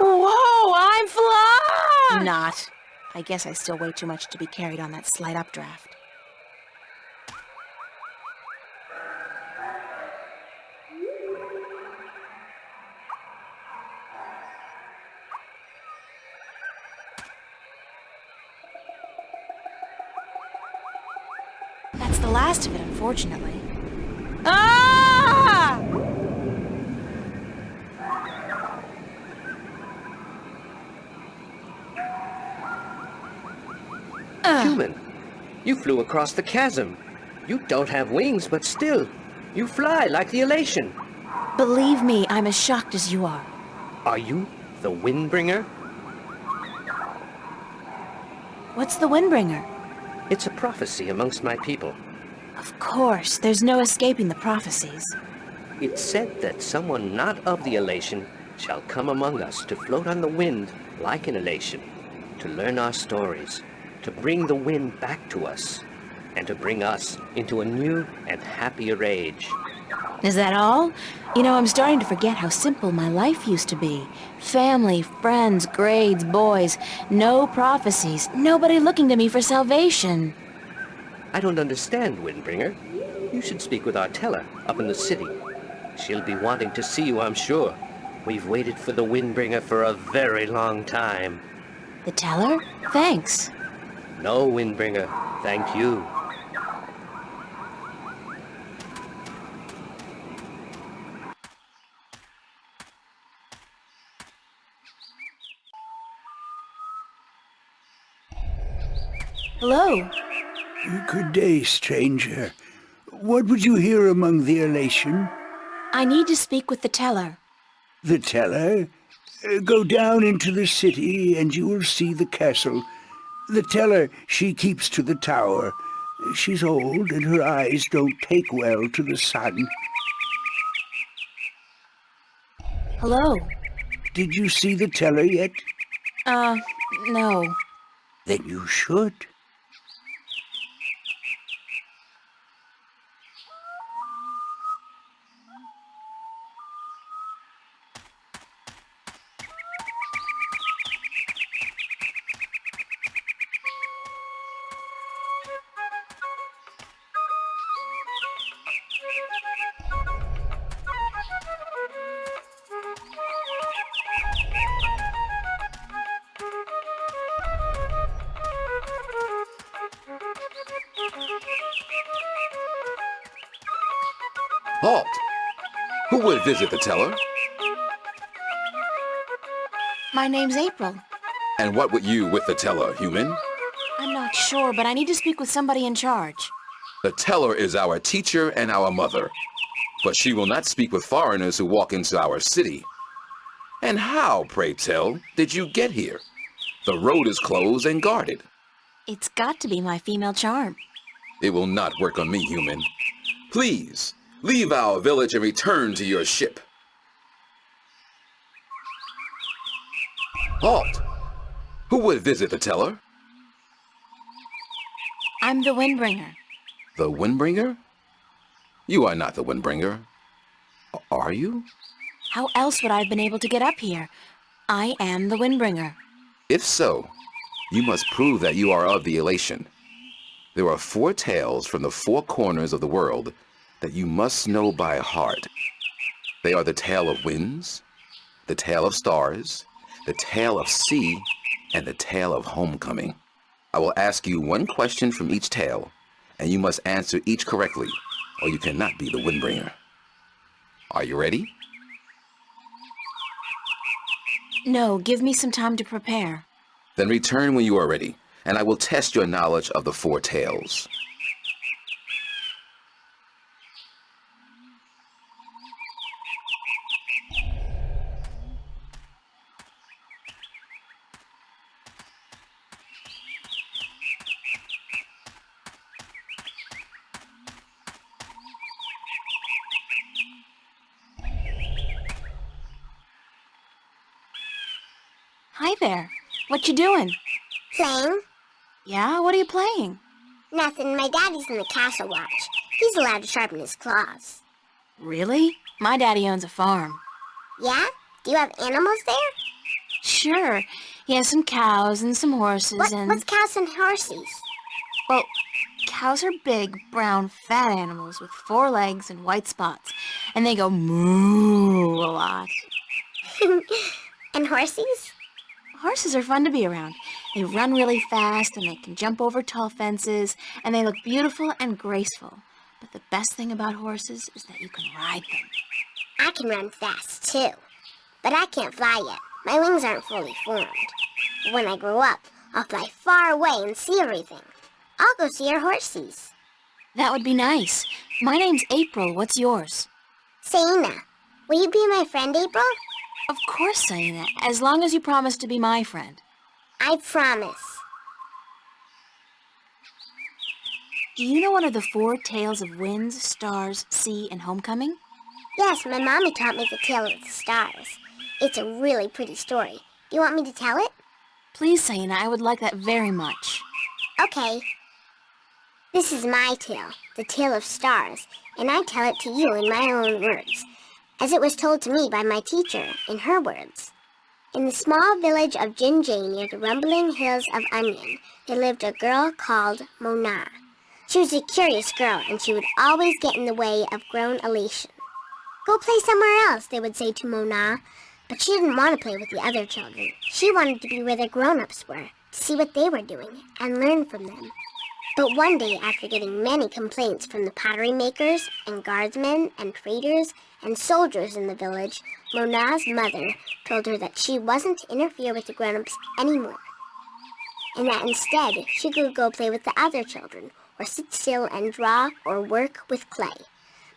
[SPEAKER 1] Whoa, I'm flying! Not. I guess I still weigh too much to be carried on that slight updraft. That's the last of it, unfortunately. Ah!
[SPEAKER 7] Human, you flew across the chasm. You don't have wings, but still, you fly like the elation.
[SPEAKER 1] Believe me, I'm as shocked as you are.
[SPEAKER 7] Are you the Windbringer?
[SPEAKER 1] What's the Windbringer?
[SPEAKER 7] It's a prophecy amongst my people.
[SPEAKER 1] Of course, there's no escaping the prophecies.
[SPEAKER 7] It's said that someone not of the elation shall come among us to float on the wind like an elation, to learn our stories, to bring the wind back to us, and to bring us into a new and happier age.
[SPEAKER 1] Is that all? You know, I'm starting to forget how simple my life used to be. Family, friends, grades, boys, no prophecies, nobody looking to me for salvation.
[SPEAKER 7] I don't understand, Windbringer. You should speak with our teller up in the city. She'll be wanting to see you, I'm sure. We've waited for the Windbringer for a very long time.
[SPEAKER 1] The teller? Thanks.
[SPEAKER 7] No, Windbringer, thank you.
[SPEAKER 1] Hello.
[SPEAKER 8] Good day, stranger. What would you hear among the elation?
[SPEAKER 1] I need to speak with the teller.
[SPEAKER 8] The teller? Go down into the city and you will see the castle. The teller, she keeps to the tower. She's old and her eyes don't take well to the sun.
[SPEAKER 1] Hello.
[SPEAKER 8] Did you see the teller yet?
[SPEAKER 1] No.
[SPEAKER 8] Then you should.
[SPEAKER 6] Halt! Who would visit the teller?
[SPEAKER 1] My name's April.
[SPEAKER 6] And what would you with the teller, human?
[SPEAKER 1] I'm not sure, but I need to speak with somebody in charge.
[SPEAKER 6] The teller is our teacher and our mother, but she will not speak with foreigners who walk into our city. And how, pray tell, did you get here? The road is closed and guarded.
[SPEAKER 1] It's got to be my female charm.
[SPEAKER 6] It will not work on me, human. Please, leave our village and return to your ship. Halt! Who would visit the teller?
[SPEAKER 1] I'm the Windbringer.
[SPEAKER 6] The Windbringer? You are not the Windbringer. Are you?
[SPEAKER 1] How else would I have been able to get up here? I am the Windbringer.
[SPEAKER 6] If so, you must prove that you are of the elation. There are 4 tales from the 4 corners of the world that you must know by heart. They are the tale of winds, the tale of stars, the tale of sea, and the tale of homecoming. I will ask you 1 question from each tale, and you must answer each correctly, or you cannot be the Windbringer. Are you ready?
[SPEAKER 1] No, give me some time to prepare.
[SPEAKER 6] Then return when you are ready, and I will test your knowledge of the 4 tales.
[SPEAKER 1] Hi there. What you doing?
[SPEAKER 9] Playing?
[SPEAKER 1] Yeah, what are you playing?
[SPEAKER 9] Nothing. My daddy's in the castle watch. He's allowed to sharpen his claws.
[SPEAKER 1] Really? My daddy owns a farm.
[SPEAKER 9] Yeah? Do you have animals there?
[SPEAKER 1] Sure. He has some cows and some horses
[SPEAKER 9] What's cows and horses?
[SPEAKER 1] Well, cows are big, brown, fat animals with 4 legs and white spots, and they go moo a lot.
[SPEAKER 9] And horses?
[SPEAKER 1] Horses are fun to be around. They run really fast, and they can jump over tall fences, and they look beautiful and graceful. But the best thing about horses is that you can ride them.
[SPEAKER 9] I can run fast, too. But I can't fly yet. My wings aren't fully formed. When I grow up, I'll fly far away and see everything. I'll go see your horses.
[SPEAKER 1] That would be nice. My name's April. What's yours?
[SPEAKER 9] Saina, will you be my friend, April?
[SPEAKER 1] Of course, Saina, as long as you promise to be my friend.
[SPEAKER 9] I promise.
[SPEAKER 1] Do you know one of the 4 tales of winds, stars, sea, and homecoming?
[SPEAKER 9] Yes, my mommy taught me the tale of the stars. It's a really pretty story. Do you want me to tell it?
[SPEAKER 1] Please, Saina, I would like that very much.
[SPEAKER 9] Okay. This is my tale, the tale of stars, and I tell it to you in my own words, as it was told to me by my teacher, in her words. In the small village of Jinjay near the rumbling hills of Onion, there lived a girl called Mona. She was a curious girl, and she would always get in the way of grown elation. Go play somewhere else, they would say to Mona, but she didn't want to play with the other children. She wanted to be where the grown-ups were, to see what they were doing, and learn from them. But one day, after getting many complaints from the pottery makers and guardsmen and traders and soldiers in the village, Mona's mother told her that she wasn't to interfere with the grown-ups anymore, and that instead she could go play with the other children, or sit still and draw or work with clay.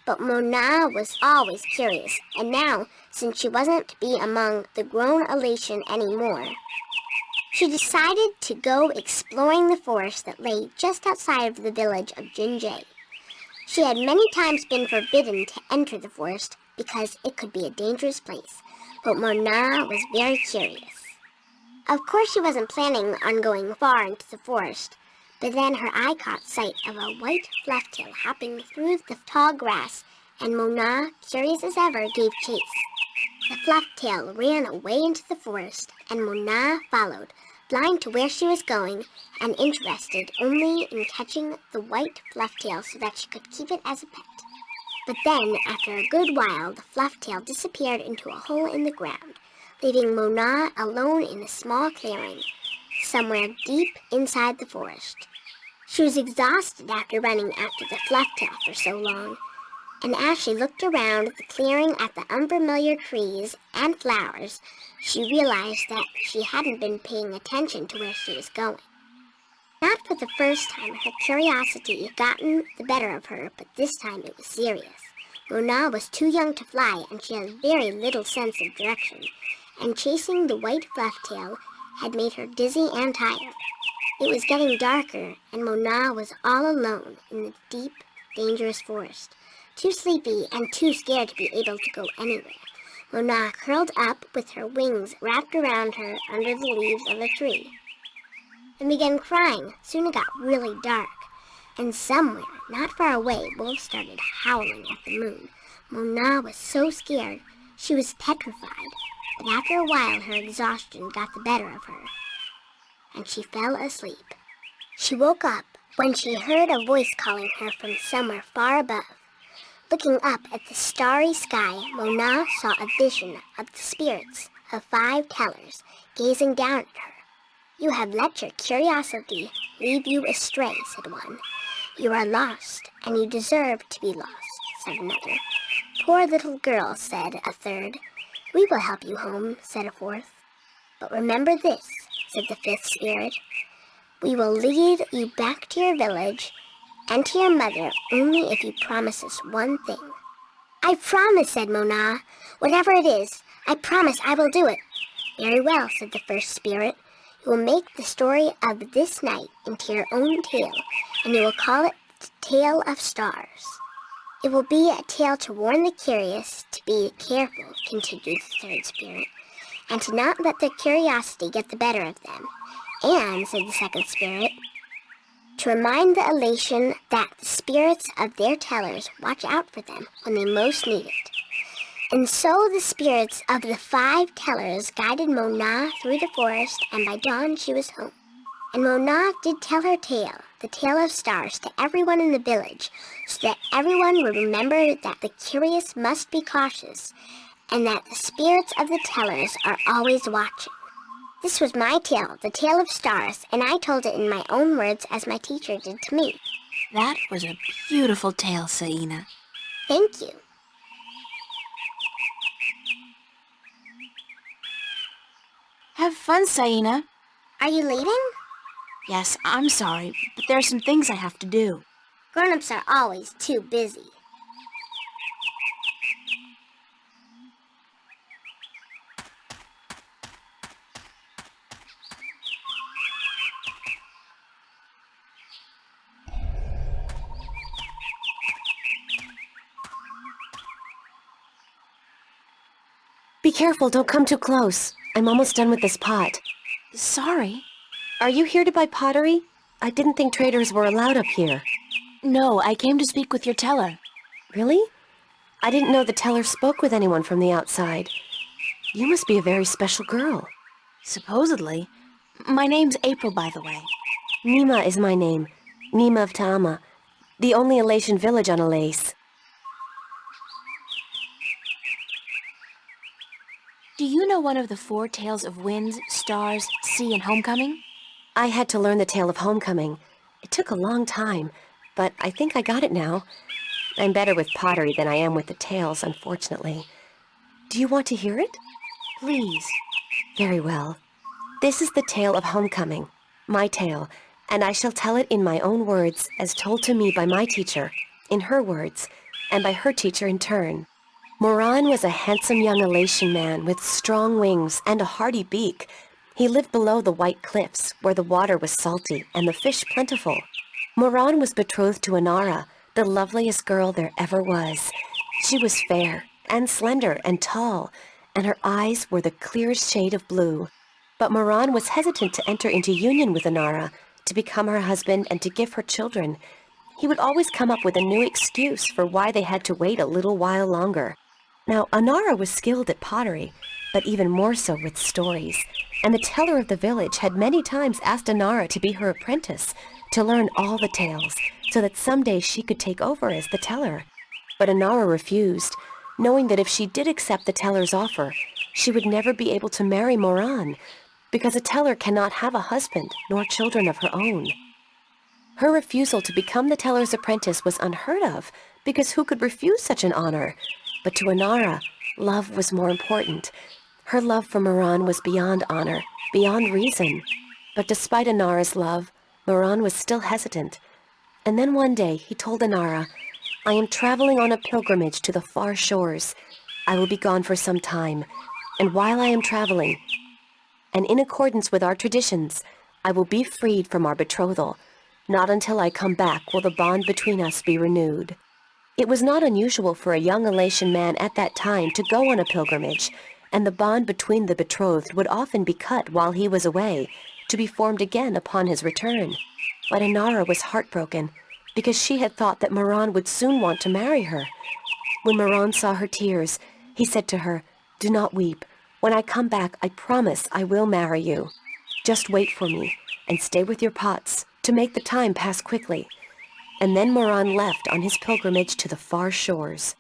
[SPEAKER 9] But Mona was always curious, and now, since she wasn't to be among the grown elation anymore, she decided to go exploring the forest that lay just outside of the village of Jinjay. She had many times been forbidden to enter the forest because it could be a dangerous place, but Mona was very curious. Of course she wasn't planning on going far into the forest, but then her eye caught sight of a white flufftail hopping through the tall grass, and Mona, curious as ever, gave chase. The flufftail ran away into the forest, and Mona followed, blind to where she was going, and interested only in catching the white flufftail so that she could keep it as a pet. But then, after a good while, the flufftail disappeared into a hole in the ground, leaving Mona alone in a small clearing, somewhere deep inside the forest. She was exhausted after running after the flufftail for so long, and as she looked around the clearing at the unfamiliar trees and flowers, she realized that she hadn't been paying attention to where she was going. Not for the first time had curiosity gotten the better of her, but this time it was serious. Mona was too young to fly, and she had very little sense of direction, and chasing the white flufftail had made her dizzy and tired. It was getting darker, and Mona was all alone in the deep, dangerous forest, too sleepy and too scared to be able to go anywhere. Mona curled up with her wings wrapped around her under the leaves of a tree and began crying. Soon it got really dark, and somewhere, not far away, wolves started howling at the moon. Mona was so scared she was petrified, but after a while her exhaustion got the better of her, and she fell asleep. She woke up when she heard a voice calling her from somewhere far above. Looking up at the starry sky, Mona saw a vision of the spirits of 5 tellers gazing down at her. "You have let your curiosity lead you astray," said one. "You are lost, and you deserve to be lost," said another. "Poor little girl," said a third. "We will help you home," said a fourth. "But remember this," said the 5th spirit. "We will lead you back to your village and to your mother only if you promise us one thing." "I promise," said Mona. "Whatever it is, I promise I will do it." "Very well," said the 1st spirit. "You will make the story of this night into your own tale, and you will call it the Tale of Stars." "It will be a tale to warn the curious to be careful," continued the 3rd spirit. and to not let their curiosity get the better of them. And, said the second spirit, to remind the elation that the spirits of their tellers watch out for them when they most need it. And so the spirits of the 5 tellers guided Mona through the forest, and by dawn she was home. And Mona did tell her tale, the tale of stars, to everyone in the village, so that everyone would remember that the curious must be cautious, and that the spirits of the tellers are always watching. This was my tale, the tale of stars, and I told it in my own words as my teacher did to me.
[SPEAKER 1] That was a beautiful tale, Saina.
[SPEAKER 9] Thank you.
[SPEAKER 1] Have fun, Saina.
[SPEAKER 9] Are you leaving?
[SPEAKER 1] Yes, I'm sorry, but there are some things I have to do.
[SPEAKER 9] Grown-ups are always too busy.
[SPEAKER 10] Be careful, don't come too close. I'm almost done with this pot.
[SPEAKER 1] Sorry.
[SPEAKER 10] Are you here to buy pottery? I didn't think traders were allowed up here.
[SPEAKER 1] No, I came to speak with your teller.
[SPEAKER 10] Really? I didn't know the teller spoke with anyone from the outside. You must be a very special girl.
[SPEAKER 1] Supposedly. My name's April, by the way.
[SPEAKER 10] Nima is my name. Nima of Ta'ama, the only elation village on Alace.
[SPEAKER 1] Do you know one of the 4 tales of winds, stars, sea, and homecoming?
[SPEAKER 10] I had to learn the tale of homecoming. It took a long time, but I think I got it now. I'm better with pottery than I am with the tales, unfortunately. Do you want to hear it?
[SPEAKER 1] Please.
[SPEAKER 10] Very well. This is the tale of homecoming, my tale, and I shall tell it in my own words as told to me by my teacher, in her words, and by her teacher in turn. Moran was a handsome young elation man with strong wings and a hardy beak. He lived below the white cliffs, where the water was salty and the fish plentiful. Moran was betrothed to Inara, the loveliest girl there ever was. She was fair and slender and tall, and her eyes were the clearest shade of blue. But Moran was hesitant to enter into union with Inara, to become her husband and to give her children. He would always come up with a new excuse for why they had to wait a little while longer. Now, Inara was skilled at pottery, but even more so with stories, and the teller of the village had many times asked Inara to be her apprentice, to learn all the tales, so that someday she could take over as the teller. But Inara refused, knowing that if she did accept the teller's offer, she would never be able to marry Moran, because a teller cannot have a husband nor children of her own. Her refusal to become the teller's apprentice was unheard of, because who could refuse such an honor? But to Inara, love was more important. Her love for Moran was beyond honor, beyond reason. But despite Inara's love, Moran was still hesitant. And then one day he told Inara, "I am traveling on a pilgrimage to the far shores. I will be gone for some time, and while I am traveling, and in accordance with our traditions, I will be freed from our betrothal. Not until I come back will the bond between us be renewed." It was not unusual for a young elation man at that time to go on a pilgrimage, and the bond between the betrothed would often be cut while he was away, to be formed again upon his return. But Inara was heartbroken, because she had thought that Moran would soon want to marry her. When Moran saw her tears, he said to her, "Do not weep. When I come back, I promise I will marry you. Just wait for me, and stay with your pots, to make the time pass quickly." And then Moran left on his pilgrimage to the far shores.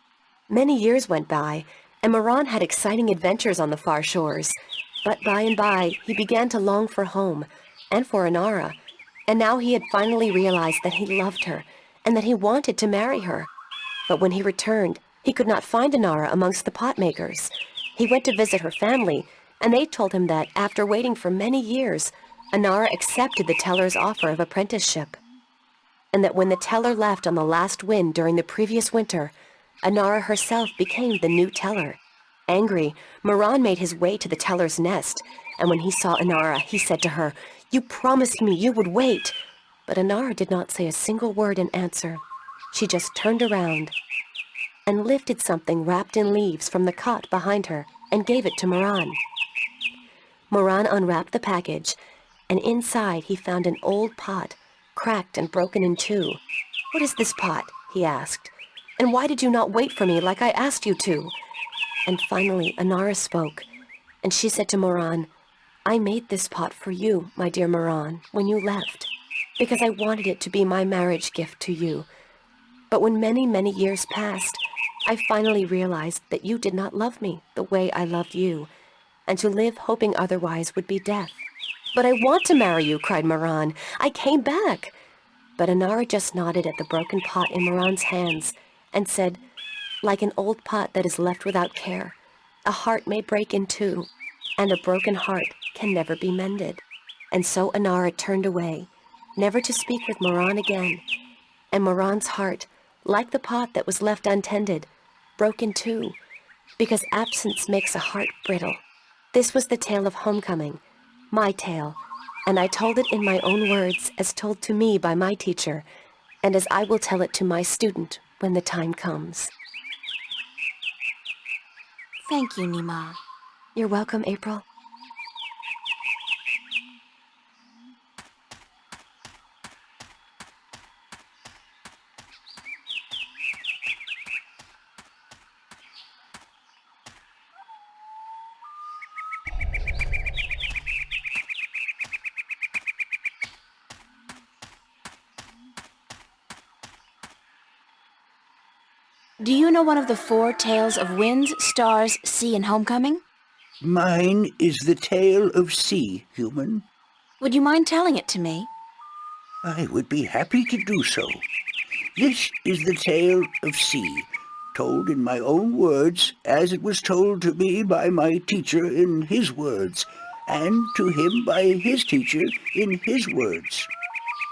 [SPEAKER 10] Many years went by, and Moran had exciting adventures on the far shores. But by and by, he began to long for home, and for Inara. And now he had finally realized that he loved her, and that he wanted to marry her. But when he returned, he could not find Inara amongst the pot makers. He went to visit her family, and they told him that, after waiting for many years, Inara accepted the teller's offer of apprenticeship. And that when the teller left on the last wind during the previous winter, Inara herself became the new teller. Angry, Moran made his way to the teller's nest, and when he saw Inara, he said to her, "You promised me you would wait." But Inara did not say a single word in answer. She just turned around and lifted something wrapped in leaves from the cot behind her and gave it to Moran. Moran unwrapped the package, and inside he found an old pot, cracked and broken in two. "What is this pot?" he asked. "And why did you not wait for me like I asked you to?" And finally Anara spoke, and she said to Moran, "I made this pot for you, my dear Moran, when you left, because I wanted it to be my marriage gift to you. But when many, many years passed, I finally realized that you did not love me the way I loved you, and to live hoping otherwise would be death." "But I want to marry you," cried Moran. "I came back." But Anara just nodded at the broken pot in Moran's hands and said, "Like an old pot that is left without care, a heart may break in two, and a broken heart can never be mended." And so Anara turned away, never to speak with Moran again, and Moran's heart, like the pot that was left untended, broke in two, because absence makes a heart brittle. This was the tale of homecoming, my tale, and I told it in my own words as told to me by my teacher, and as I will tell it to my student when the time comes.
[SPEAKER 1] Thank you, Nima.
[SPEAKER 10] You're welcome, April.
[SPEAKER 1] Do you know one of the 4 tales of winds, stars, sea, and homecoming?
[SPEAKER 8] Mine is the tale of sea, human.
[SPEAKER 1] Would you mind telling it to me?
[SPEAKER 8] I would be happy to do so. This is the tale of sea, told in my own words, as it was told to me by my teacher in his words, and to him by his teacher in his words.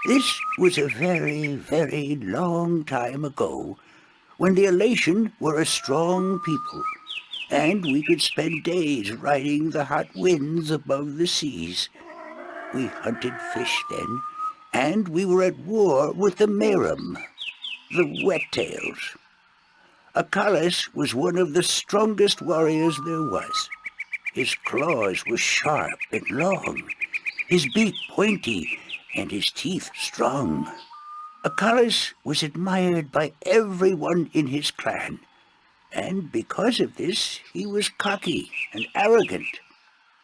[SPEAKER 8] This was a very, very long time ago, when the Elation were a strong people, and we could spend days riding the hot winds above the seas. We hunted fish then, and we were at war with the Merum, the wet-tails. Acalis was one of the strongest warriors there was. His claws were sharp and long, his beak pointy, and his teeth strong. Acalis was admired by everyone in his clan, and because of this he was cocky and arrogant.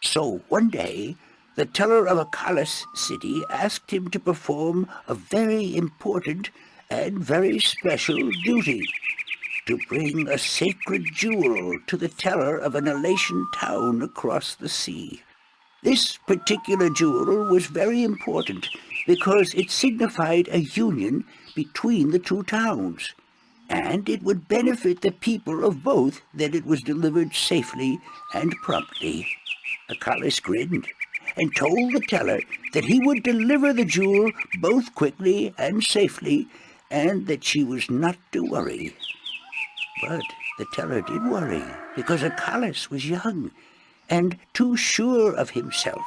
[SPEAKER 8] So one day the teller of Acalis city asked him to perform a very important and very special duty, to bring a sacred jewel to the teller of an Elation town across the sea. This particular jewel was very important because it signified a union between the two towns, and it would benefit the people of both that it was delivered safely and promptly. Acalis grinned and told the teller that he would deliver the jewel both quickly and safely, and that she was not to worry. But the teller did worry, because Acalis was young and too sure of himself.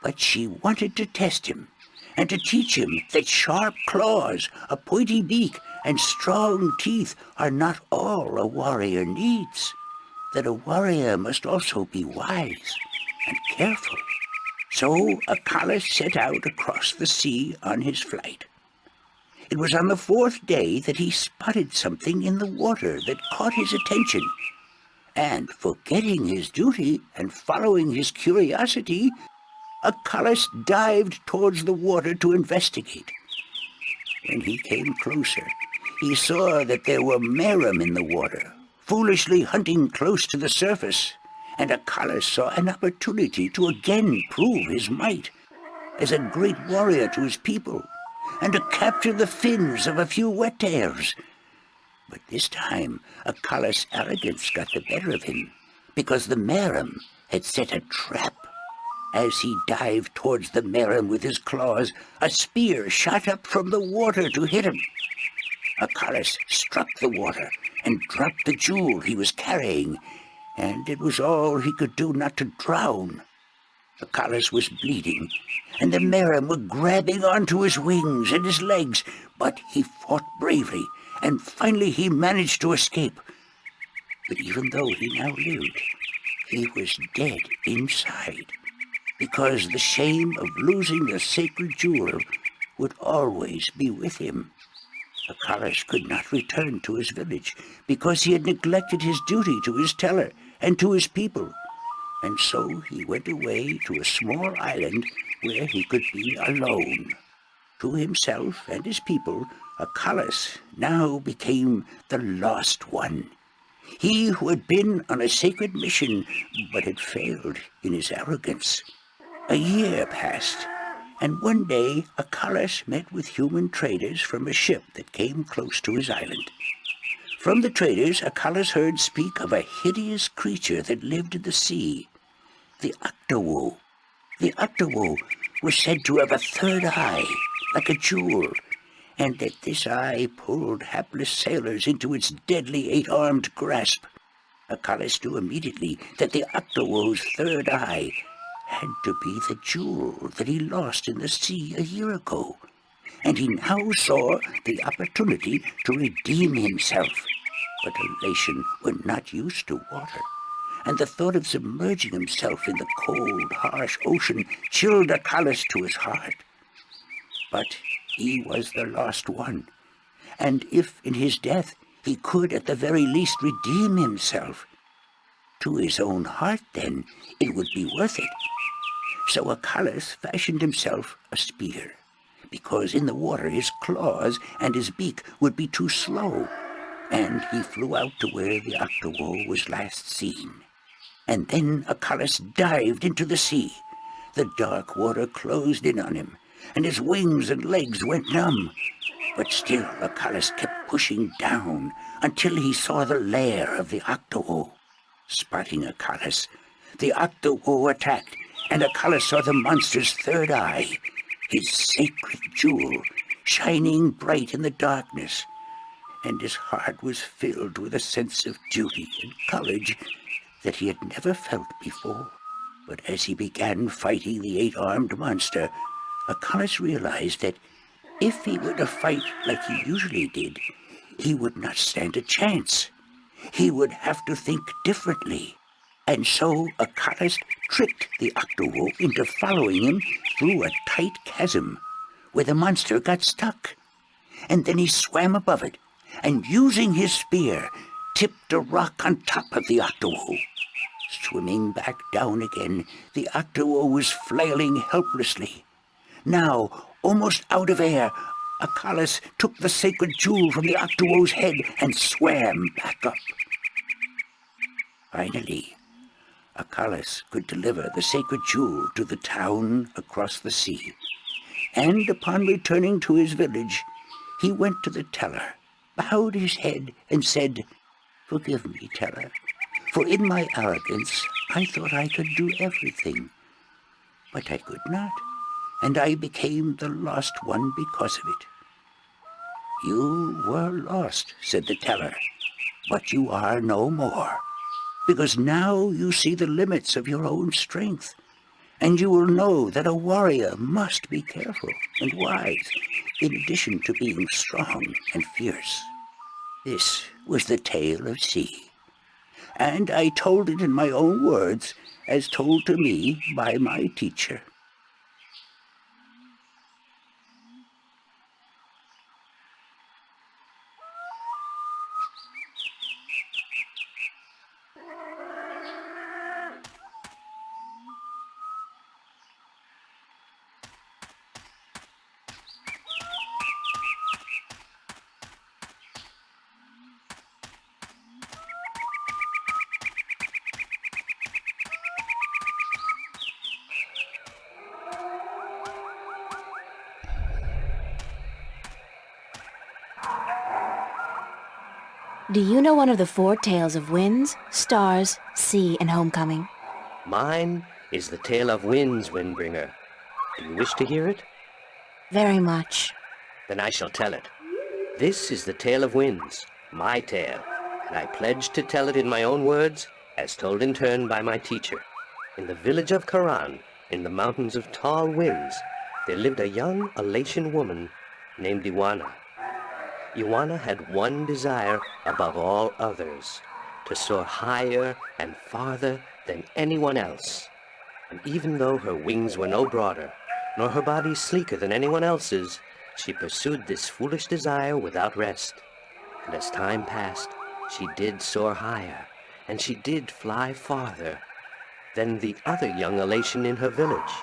[SPEAKER 8] But she wanted to test him, and to teach him that sharp claws, a pointy beak, and strong teeth are not all a warrior needs, that a warrior must also be wise and careful. So Acalis set out across the sea on his flight. It was on the 4th day that he spotted something in the water that caught his attention, and forgetting his duty and following his curiosity, Acalis dived towards the water to investigate. When he came closer, he saw that there were Merum in the water, foolishly hunting close to the surface, and Acalis saw an opportunity to again prove his might as a great warrior to his people, and to capture the fins of a few wet-tails. But this time, Acalis' arrogance got the better of him, because the Merum had set a trap. As he dived towards the Merum with his claws, a spear shot up from the water to hit him. Acalis struck the water and dropped the jewel he was carrying, and it was all he could do not to drown. Acalis was bleeding, and the Merum were grabbing onto his wings and his legs, but he fought bravely, and finally he managed to escape. But even though he now lived, he was dead inside. because the shame of losing the sacred jewel would always be with him. Acalas could not return to his village because he had neglected his duty to his teller and to his people, and so he went away to a small island where he could be alone. To himself and his people, Acalas now became the Lost One. He who had been on a sacred mission but had failed in his arrogance. A year passed, and one day Acalas met with human traders from a ship that came close to his island. From the traders, Acalas heard speak of a hideous creature that lived in the sea, the Octowo. The Octowo was said to have a third eye, like a jewel, and that this eye pulled hapless sailors into its deadly 8-armed grasp. Acalas knew immediately that the Octowo's third eye had to be the jewel that he lost in the sea a year ago, and he now saw the opportunity to redeem himself. But Elation was not used to water, and the thought of submerging himself in the cold, harsh ocean chilled Acalas to his heart. But he was the Lost One, and if in his death he could at the very least redeem himself, to his own heart then it would be worth it. So Acalas fashioned himself a spear, because in the water his claws and his beak would be too slow, and he flew out to where the Octowo was last seen. And then Acalas dived into the sea. The dark water closed in on him, and his wings and legs went numb. But still Acalas kept pushing down until he saw the lair of the Octowo. Spotting Acalas, the Octowo attacked, and Acalas saw the monster's third eye, his sacred jewel, shining bright in the darkness. And his heart was filled with a sense of duty and courage that he had never felt before. But as he began fighting the 8-armed monster, Acalas realized that if he were to fight like he usually did, he would not stand a chance. He would have to think differently. And so Acalas tricked the Octowo into following him through a tight chasm where the monster got stuck. And then he swam above it, and using his spear, tipped a rock on top of the Octowo. Swimming back down again, the Octowo was flailing helplessly. Now, almost out of air, Acalas took the sacred jewel from the Octowo's head and swam back up. Finally, Acalas could deliver the sacred jewel to the town across the sea. And upon returning to his village, he went to the teller, bowed his head, and said, "Forgive me, teller, for in my arrogance I thought I could do everything. But I could not, and I became the Lost One because of it." "You were lost," said the teller, "but you are no more, because now you see the limits of your own strength, and you will know that a warrior must be careful and wise, in addition to being strong and fierce." This was the tale of C, and I told it in my own words, as told to me by my teacher.
[SPEAKER 1] Do you know one of the 4 tales of winds, stars, sea, and homecoming?
[SPEAKER 7] Mine is the tale of winds, Windbringer. Do you wish to hear it?
[SPEAKER 1] Very much.
[SPEAKER 7] Then I shall tell it. This is the tale of winds, my tale, and I pledge to tell it in my own words, as told in turn by my teacher. In the village of Karan, in the mountains of tall winds, there lived a young Elation woman named Iwana. Iwana had one desire above all others, to soar higher and farther than anyone else. And even though her wings were no broader, nor her body sleeker than anyone else's, she pursued this foolish desire without rest. And as time passed, she did soar higher, and she did fly farther than the other young elation in her village.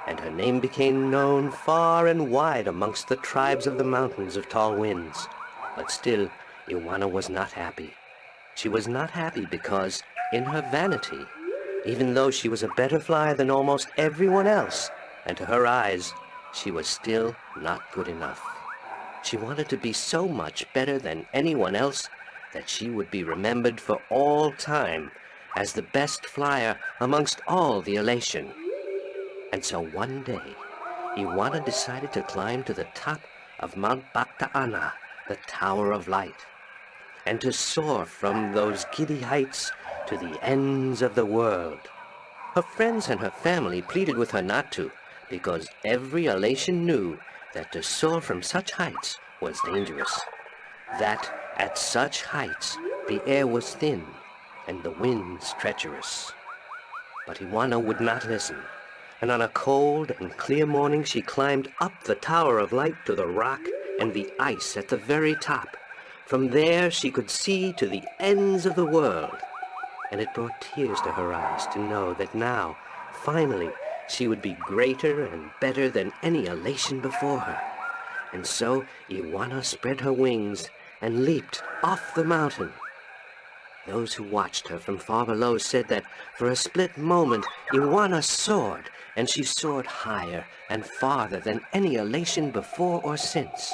[SPEAKER 7] And her name became known far and wide amongst the tribes of the mountains of tall winds. But still, Iwana was not happy. She was not happy because, in her vanity, even though she was a better flyer than almost everyone else, and to her eyes, she was still not good enough. She wanted to be so much better than anyone else that she would be remembered for all time as the best flyer amongst all the elation. And so one day, Iwana decided to climb to the top of Mount Bakta'ana, the Tower of Light, and to soar from those giddy heights to the ends of the world. Her friends and her family pleaded with her not to, because every elation knew that to soar from such heights was dangerous, that at such heights the air was thin and the winds treacherous. But Iwana would not listen, and on a cold and clear morning she climbed up the Tower of Light to the rock and the ice at the very top. From there she could see to the ends of the world, and it brought tears to her eyes to know that now, finally, she would be greater and better than any elation before her. And so Iwana spread her wings and leaped off the mountain. Those who watched her from far below said that for a split moment Iwana soared, and she soared higher and farther than any elation before or since.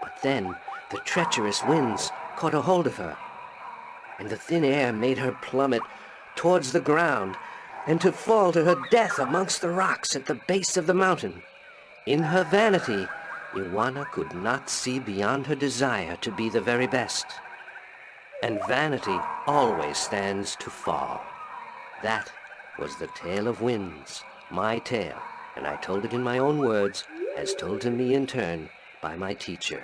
[SPEAKER 7] But then the treacherous winds caught a hold of her, and the thin air made her plummet towards the ground, and to fall to her death amongst the rocks at the base of the mountain. In her vanity, Iwana could not see beyond her desire to be the very best. And vanity always stands to fall. That was the tale of winds, my tale, and I told it in my own words, as told to me in turn by my teacher.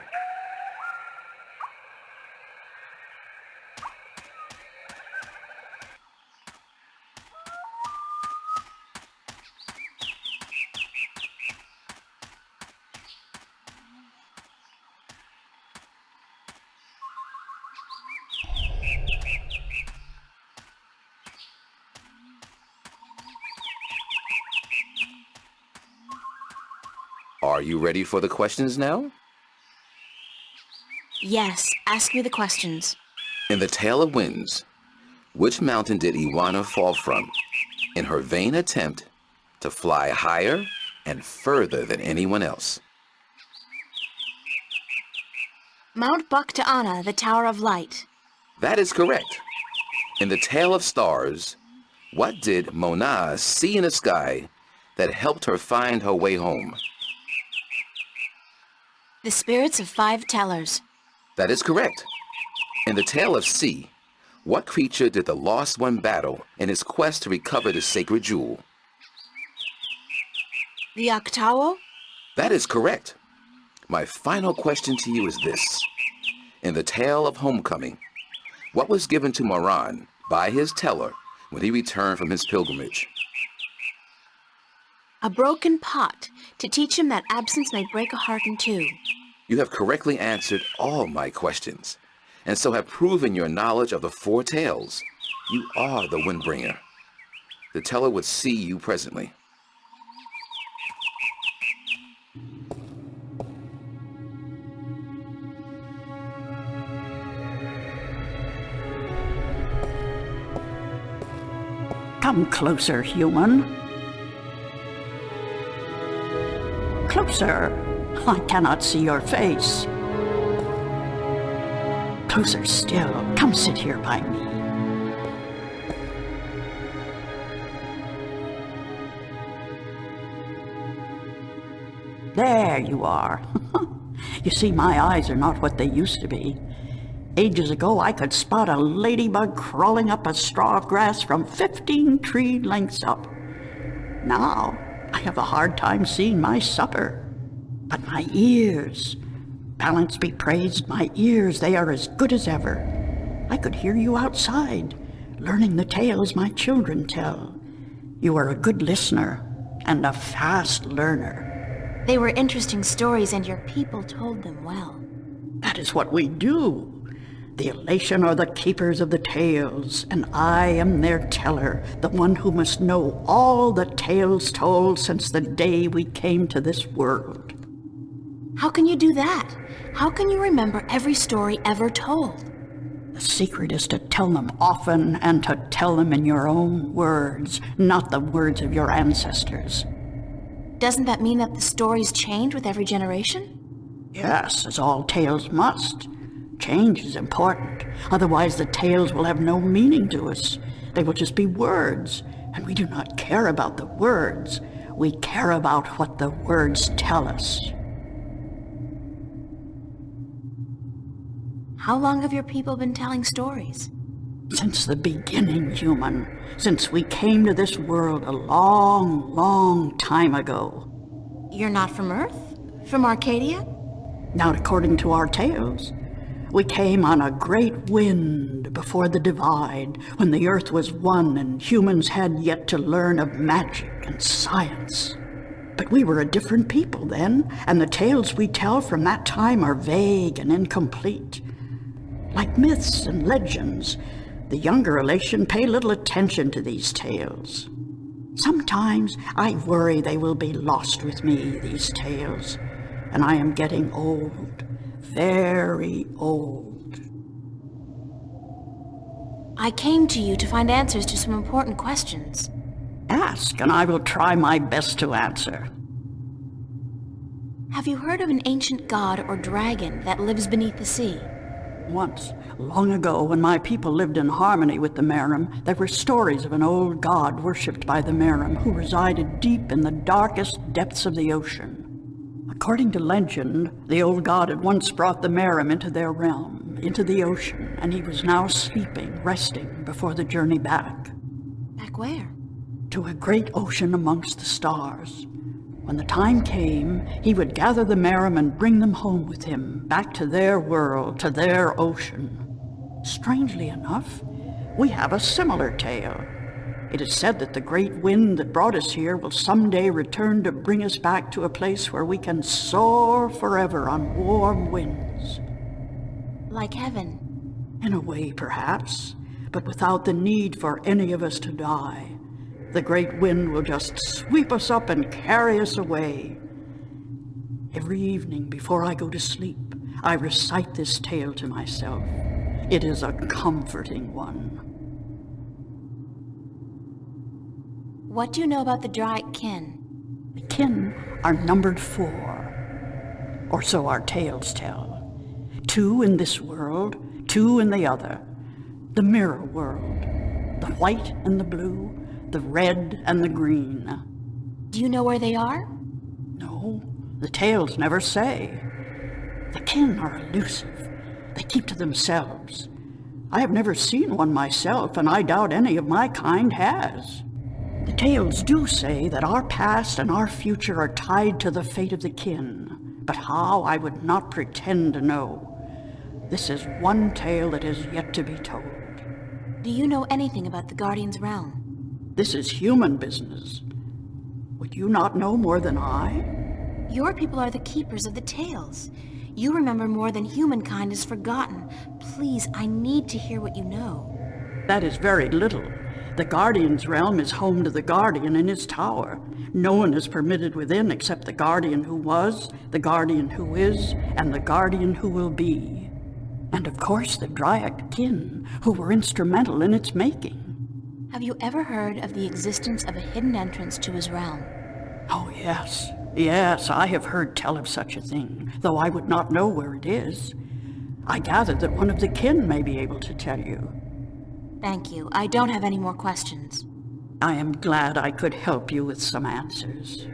[SPEAKER 11] Are you ready for the questions now?
[SPEAKER 1] Yes, ask me the questions.
[SPEAKER 11] In the Tale of Winds, which mountain did Iwana fall from in her vain attempt to fly higher and further than anyone else?
[SPEAKER 1] Mount Bakta'ana, the Tower of Light.
[SPEAKER 11] That is correct. In the Tale of Stars, what did Mona see in the sky that helped her find her way home?
[SPEAKER 1] The spirits of 5 tellers.
[SPEAKER 11] That is correct. In the Tale of Sea, what creature did the Lost One battle in his quest to recover the sacred jewel?
[SPEAKER 1] The Octawo?
[SPEAKER 11] That is correct. My final question to you is this. In the Tale of Homecoming, what was given to Moran by his teller when he returned from his pilgrimage?
[SPEAKER 1] A broken pot, to teach him that absence may break a heart in two.
[SPEAKER 11] You have correctly answered all my questions, and so have proven your knowledge of the 4 tales. You are the Windbringer. The teller would see you presently.
[SPEAKER 12] Come closer, human. Closer. I cannot see your face. Closer still. Come sit here by me. There you are. You see, my eyes are not what they used to be. Ages ago, I could spot a ladybug crawling up a straw of grass from 15 tree lengths up. Now, I have a hard time seeing my supper. But my ears, balance be praised, my ears, they are as good as ever. I could hear you outside, learning the tales my children tell. You are a good listener and a fast learner.
[SPEAKER 1] They were interesting stories, and your people told them well.
[SPEAKER 12] That is what we do. The elation are the keepers of the tales, and I am their teller, the one who must know all the tales told since the day we came to this world.
[SPEAKER 1] How can you do that? How can you remember every story ever told?
[SPEAKER 12] The secret is to tell them often and to tell them in your own words, not the words of your ancestors.
[SPEAKER 1] Doesn't that mean that the stories change with every generation?
[SPEAKER 12] Yes, as all tales must. Change is important. Otherwise the tales will have no meaning to us. They will just be words, and we do not care about the words. We care about what the words tell us.
[SPEAKER 1] How long have your people been telling stories?
[SPEAKER 12] Since the beginning, human. Since we came to this world a long, long time ago.
[SPEAKER 1] You're not from Earth? From Arcadia?
[SPEAKER 12] Not according to our tales. We came on a great wind before the divide, when the earth was one and humans had yet to learn of magic and science. But we were a different people then, and the tales we tell from that time are vague and incomplete. Like myths and legends, the younger elation pay little attention to these tales. Sometimes I worry they will be lost with me, these tales, and I am getting old. Very old.
[SPEAKER 1] I came to you to find answers to some important questions.
[SPEAKER 12] Ask, and I will try my best to answer.
[SPEAKER 1] Have you heard of an ancient god or dragon that lives beneath the sea?
[SPEAKER 12] Once, long ago, when my people lived in harmony with the Merim, there were stories of an old god worshipped by the Merim who resided deep in the darkest depths of the ocean. According to legend, the old god had once brought the Merim into their realm, into the ocean, and he was now sleeping, resting before the journey back.
[SPEAKER 1] Back where?
[SPEAKER 12] To a great ocean amongst the stars. When the time came, he would gather the Merim and bring them home with him, back to their world, to their ocean. Strangely enough, we have a similar tale. It is said that the great wind that brought us here will someday return to bring us back to a place where we can soar forever on warm winds.
[SPEAKER 1] Like heaven?
[SPEAKER 12] In a way, perhaps, but without the need for any of us to die. The great wind will just sweep us up and carry us away. Every evening before I go to sleep, I recite this tale to myself. It is a comforting one.
[SPEAKER 1] What do you know about the Dryac kin?
[SPEAKER 12] The kin are numbered 4, or so our tales tell. 2 in this world, 2 in the other. The mirror world, the white and the blue, the red and the green.
[SPEAKER 1] Do you know where they are?
[SPEAKER 12] No, the tales never say. The kin are elusive. They keep to themselves. I have never seen one myself, and I doubt any of my kind has. The tales do say that our past and our future are tied to the fate of the kin, but how I would not pretend to know. This is one tale that is yet to be told.
[SPEAKER 1] Do you know anything about the Guardian's realm?
[SPEAKER 12] This is human business. Would you not know more than I?
[SPEAKER 1] Your people are the keepers of the tales. You remember more than humankind has forgotten. Please, I need to hear what you know.
[SPEAKER 12] That is very little. The Guardian's realm is home to the Guardian in his tower. No one is permitted within except the Guardian who was, the Guardian who is, and the Guardian who will be. And of course the Dryac kin, who were instrumental in its making.
[SPEAKER 1] Have you ever heard of the existence of a hidden entrance to his realm?
[SPEAKER 12] Oh, yes. Yes, I have heard tell of such a thing, though I would not know where it is. I gather that one of the kin may be able to tell you.
[SPEAKER 1] Thank you. I don't have any more questions.
[SPEAKER 12] I am glad I could help you with some answers.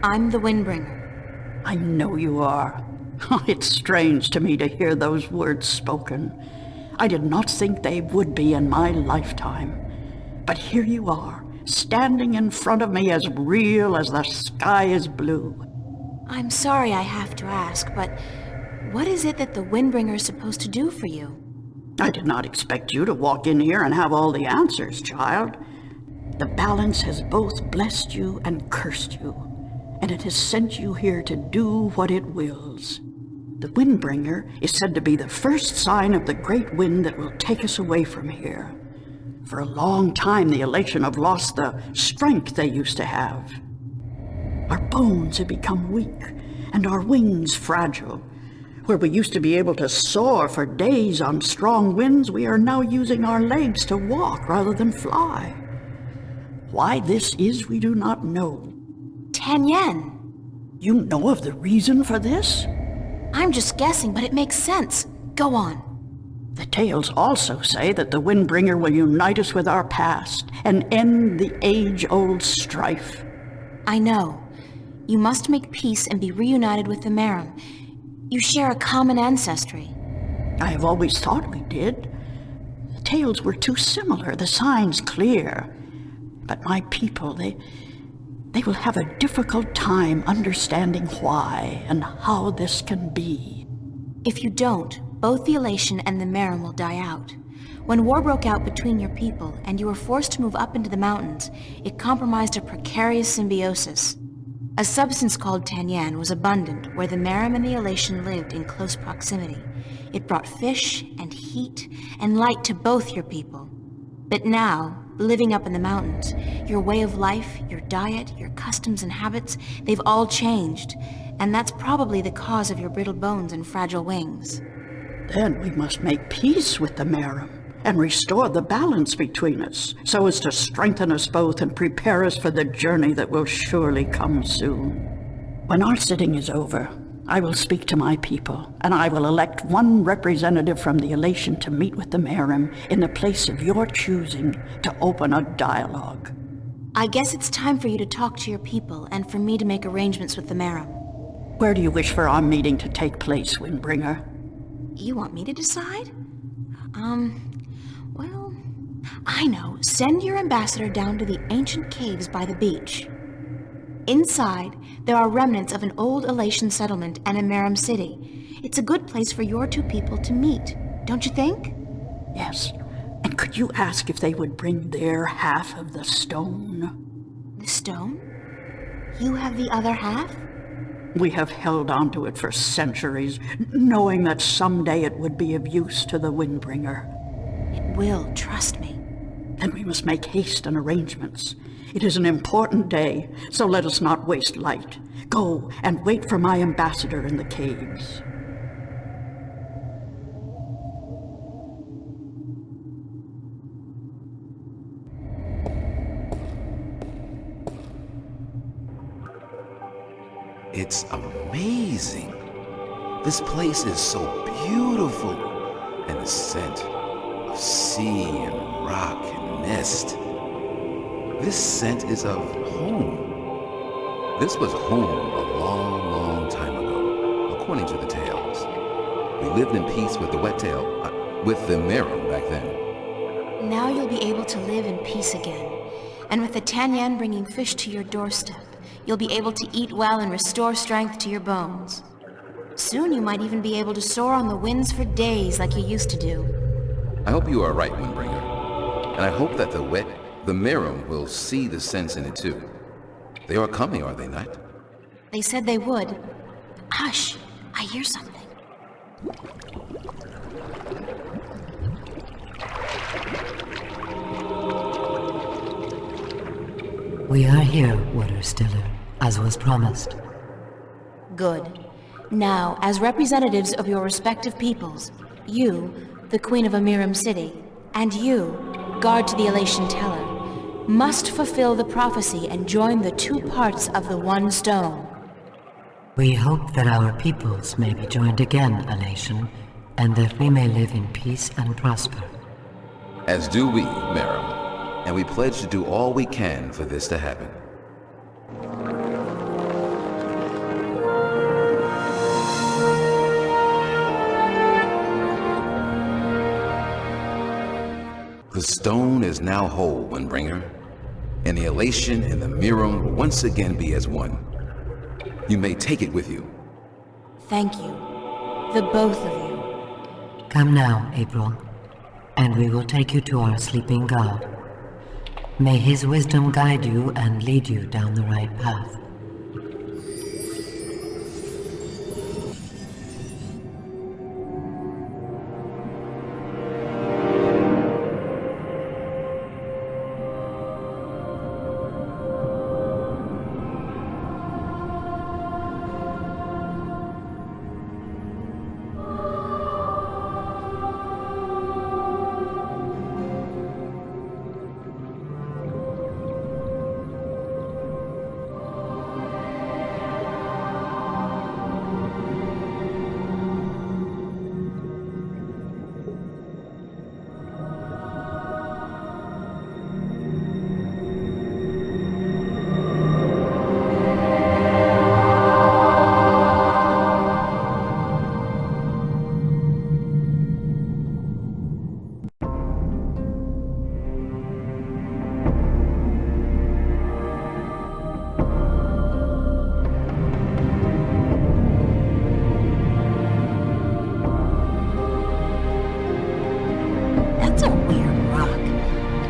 [SPEAKER 1] I'm the Windbringer.
[SPEAKER 12] I know you are. It's strange to me to hear those words spoken. I did not think they would be in my lifetime. But here you are, standing in front of me as real as the sky is blue.
[SPEAKER 1] I'm sorry I have to ask, but what is it that the Windbringer is supposed to do for you?
[SPEAKER 12] I did not expect you to walk in here and have all the answers, child. The balance has both blessed you and cursed you, and it has sent you here to do what it wills. The Windbringer is said to be the first sign of the great wind that will take us away from here. For a long time, the Elation have lost the strength they used to have. Our bones have become weak, and our wings fragile. Where we used to be able to soar for days on strong winds, we are now using our legs to walk rather than fly. Why this is, we do not know.
[SPEAKER 1] 10 yen.
[SPEAKER 12] You know of the reason for this?
[SPEAKER 1] I'm just guessing, but it makes sense. Go on.
[SPEAKER 12] The tales also say that the Windbringer will unite us with our past and end the age-old strife.
[SPEAKER 1] I know. You must make peace and be reunited with the Merum. You share a common ancestry.
[SPEAKER 12] I have always thought we did. The tales were too similar, the signs clear. But my people, they will have a difficult time understanding why and how this can be.
[SPEAKER 1] If you don't, both the Elation and the Merum will die out. When war broke out between your people and you were forced to move up into the mountains, it compromised a precarious symbiosis. A substance called Tanyan was abundant where the Merum and the Elation lived in close proximity. It brought fish and heat and light to both your people. But now, living up in the mountains, your way of life, your diet, your customs and habits, they've all changed. And that's probably the cause of your brittle bones and fragile wings.
[SPEAKER 12] Then we must make peace with the Merum and restore the balance between us, so as to strengthen us both and prepare us for the journey that will surely come soon. When our sitting is over, I will speak to my people, and I will elect one representative from the Elation to meet with the Merum in the place of your choosing to open a dialogue.
[SPEAKER 1] I guess it's time for you to talk to your people and for me to make arrangements with the Merum.
[SPEAKER 12] Where do you wish for our meeting to take place, Windbringer?
[SPEAKER 1] You want me to decide? Well, I know. Send your ambassador down to the ancient caves by the beach. Inside, there are remnants of an old Elation settlement and a Merum city. It's a good place for your two people to meet, don't you think?
[SPEAKER 12] Yes. And could you ask if they would bring their half of the stone?
[SPEAKER 1] The stone? You have the other half?
[SPEAKER 12] We have held on to it for centuries, knowing that someday it would be of use to the Windbringer.
[SPEAKER 1] It will, trust me.
[SPEAKER 12] Then we must make haste and arrangements. It is an important day, so let us not waste light. Go and wait for my ambassador in the caves.
[SPEAKER 11] It's amazing. This place is so beautiful, and the scent of sea and rock and mist. This scent is of home. This was home a long, long time ago, according to the tales. We lived in peace with the Wet-tail, with the Merum back then.
[SPEAKER 1] Now you'll be able to live in peace again. And with the Tanyan bringing fish to your doorstep, you'll be able to eat well and restore strength to your bones. Soon you might even be able to soar on the winds for days like you used to do.
[SPEAKER 11] I hope you are right, Windbringer. And I hope that the Merum will see the sense in it too. They are coming, are they not?
[SPEAKER 1] They said they would. Hush, I hear something.
[SPEAKER 13] We are here, Water Stiller, as was promised.
[SPEAKER 1] Good. Now, as representatives of your respective peoples, you, the Queen of a Merum City, and you, guard to the Elation Teller, must fulfill the prophecy and join the two parts of the one stone.
[SPEAKER 13] We hope that our peoples may be joined again, Elation, and that we may live in peace and prosper.
[SPEAKER 11] As do we, Merum. And we pledge to do all we can for this to happen. The stone is now whole, Windbringer, and the Elation and the Merum will once again be as one. You may take it with you.
[SPEAKER 1] Thank you. The both of you.
[SPEAKER 13] Come now, April, and we will take you to our sleeping god. May his wisdom guide you and lead you down the right path.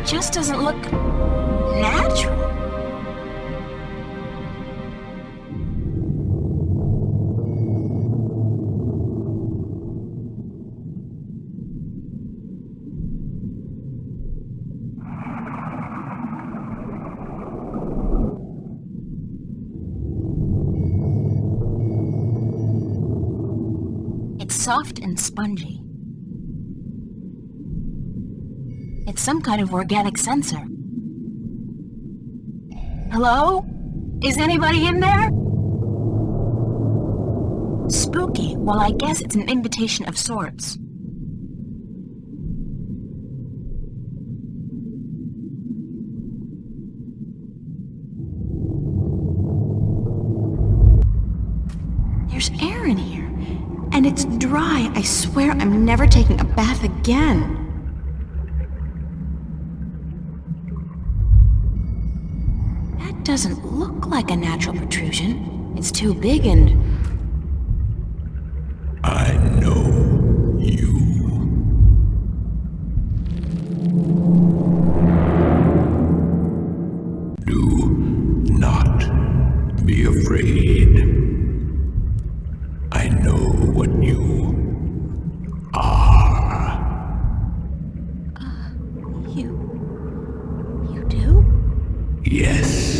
[SPEAKER 1] Just doesn't look natural. It's soft and spongy. It's some kind of organic sensor. Hello? Is anybody in there? Spooky. Well, I guess it's an invitation of sorts. There's air in here. And it's dry. I swear I'm never taking a bath again. Doesn't look like a natural protrusion. It's too big and...
[SPEAKER 6] I know you. Do not be afraid. I know what you are.
[SPEAKER 1] You do?
[SPEAKER 6] Yes.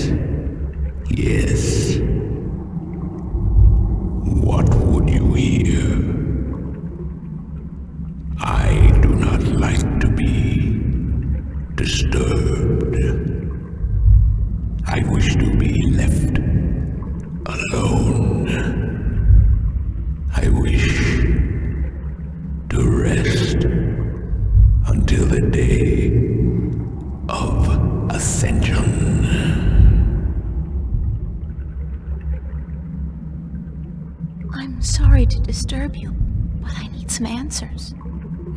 [SPEAKER 6] Yes. What would you hear? I do not like to be disturbed. I wish to be left alone. I wish to rest until the day of ascension.
[SPEAKER 1] I'm sorry to disturb you, but I need some answers.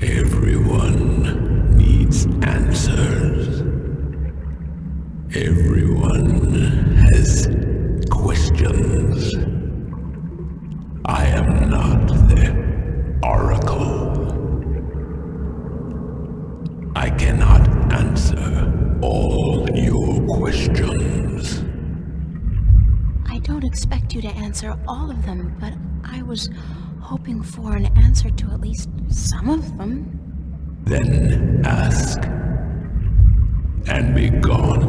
[SPEAKER 6] Everyone needs answers. Everyone has questions. I am not the oracle. I cannot answer all your questions.
[SPEAKER 1] I don't expect you to answer all of them, but I was hoping for an answer to at least some of them.
[SPEAKER 6] Then ask, and be gone.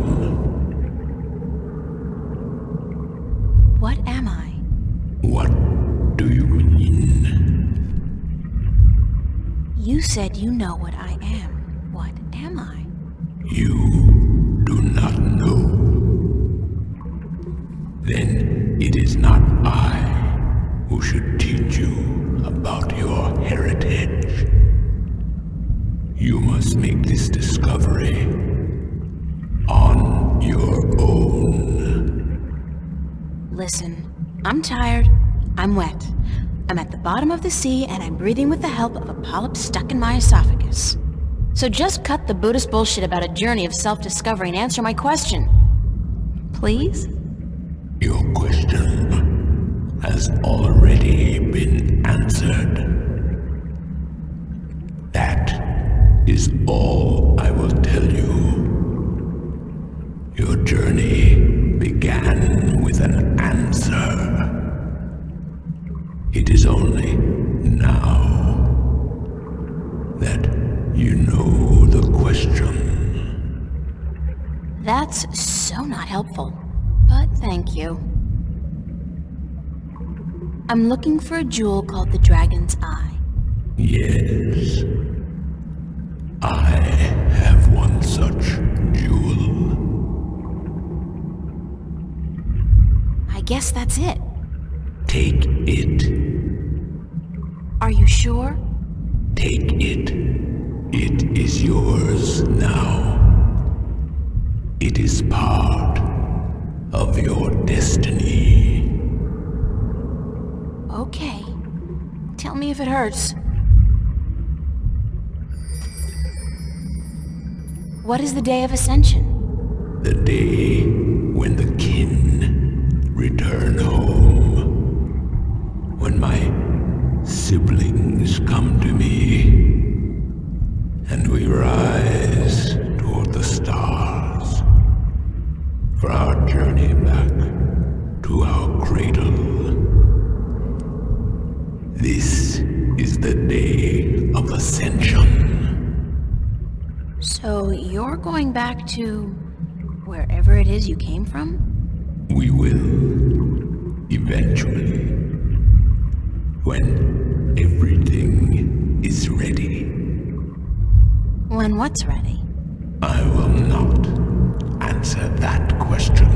[SPEAKER 1] What am I?
[SPEAKER 6] What do you mean?
[SPEAKER 1] You said you know what I am. What am I?
[SPEAKER 6] You do not know. Then it is not I who should teach you about your heritage. You must make this discovery on your own.
[SPEAKER 1] Listen, I'm tired, I'm wet. I'm at the bottom of the sea and I'm breathing with the help of a polyp stuck in my esophagus. So just cut the Buddhist bullshit about a journey of self-discovery and answer my question. Please?
[SPEAKER 6] Your question has already been answered. That is all I will tell you. Your journey began with an answer. It is only now that you know the question.
[SPEAKER 1] That's so not helpful, but thank you. I'm looking for a jewel called the Dragon's Eye.
[SPEAKER 6] Yes. I have one such jewel.
[SPEAKER 1] I guess that's it.
[SPEAKER 6] Take it.
[SPEAKER 1] Are you sure?
[SPEAKER 6] Take it. It is yours now. It is part of your destiny.
[SPEAKER 1] Okay. Tell me if it hurts. What is the Day of Ascension?
[SPEAKER 6] The day when the kin return home. When my siblings come to me, and we rise toward the stars for our journey back to our cradle. This is the Day of Ascension.
[SPEAKER 1] So you're going back to wherever it is you came from?
[SPEAKER 6] We will, eventually, when everything is ready.
[SPEAKER 1] When what's ready?
[SPEAKER 6] I will not answer that question.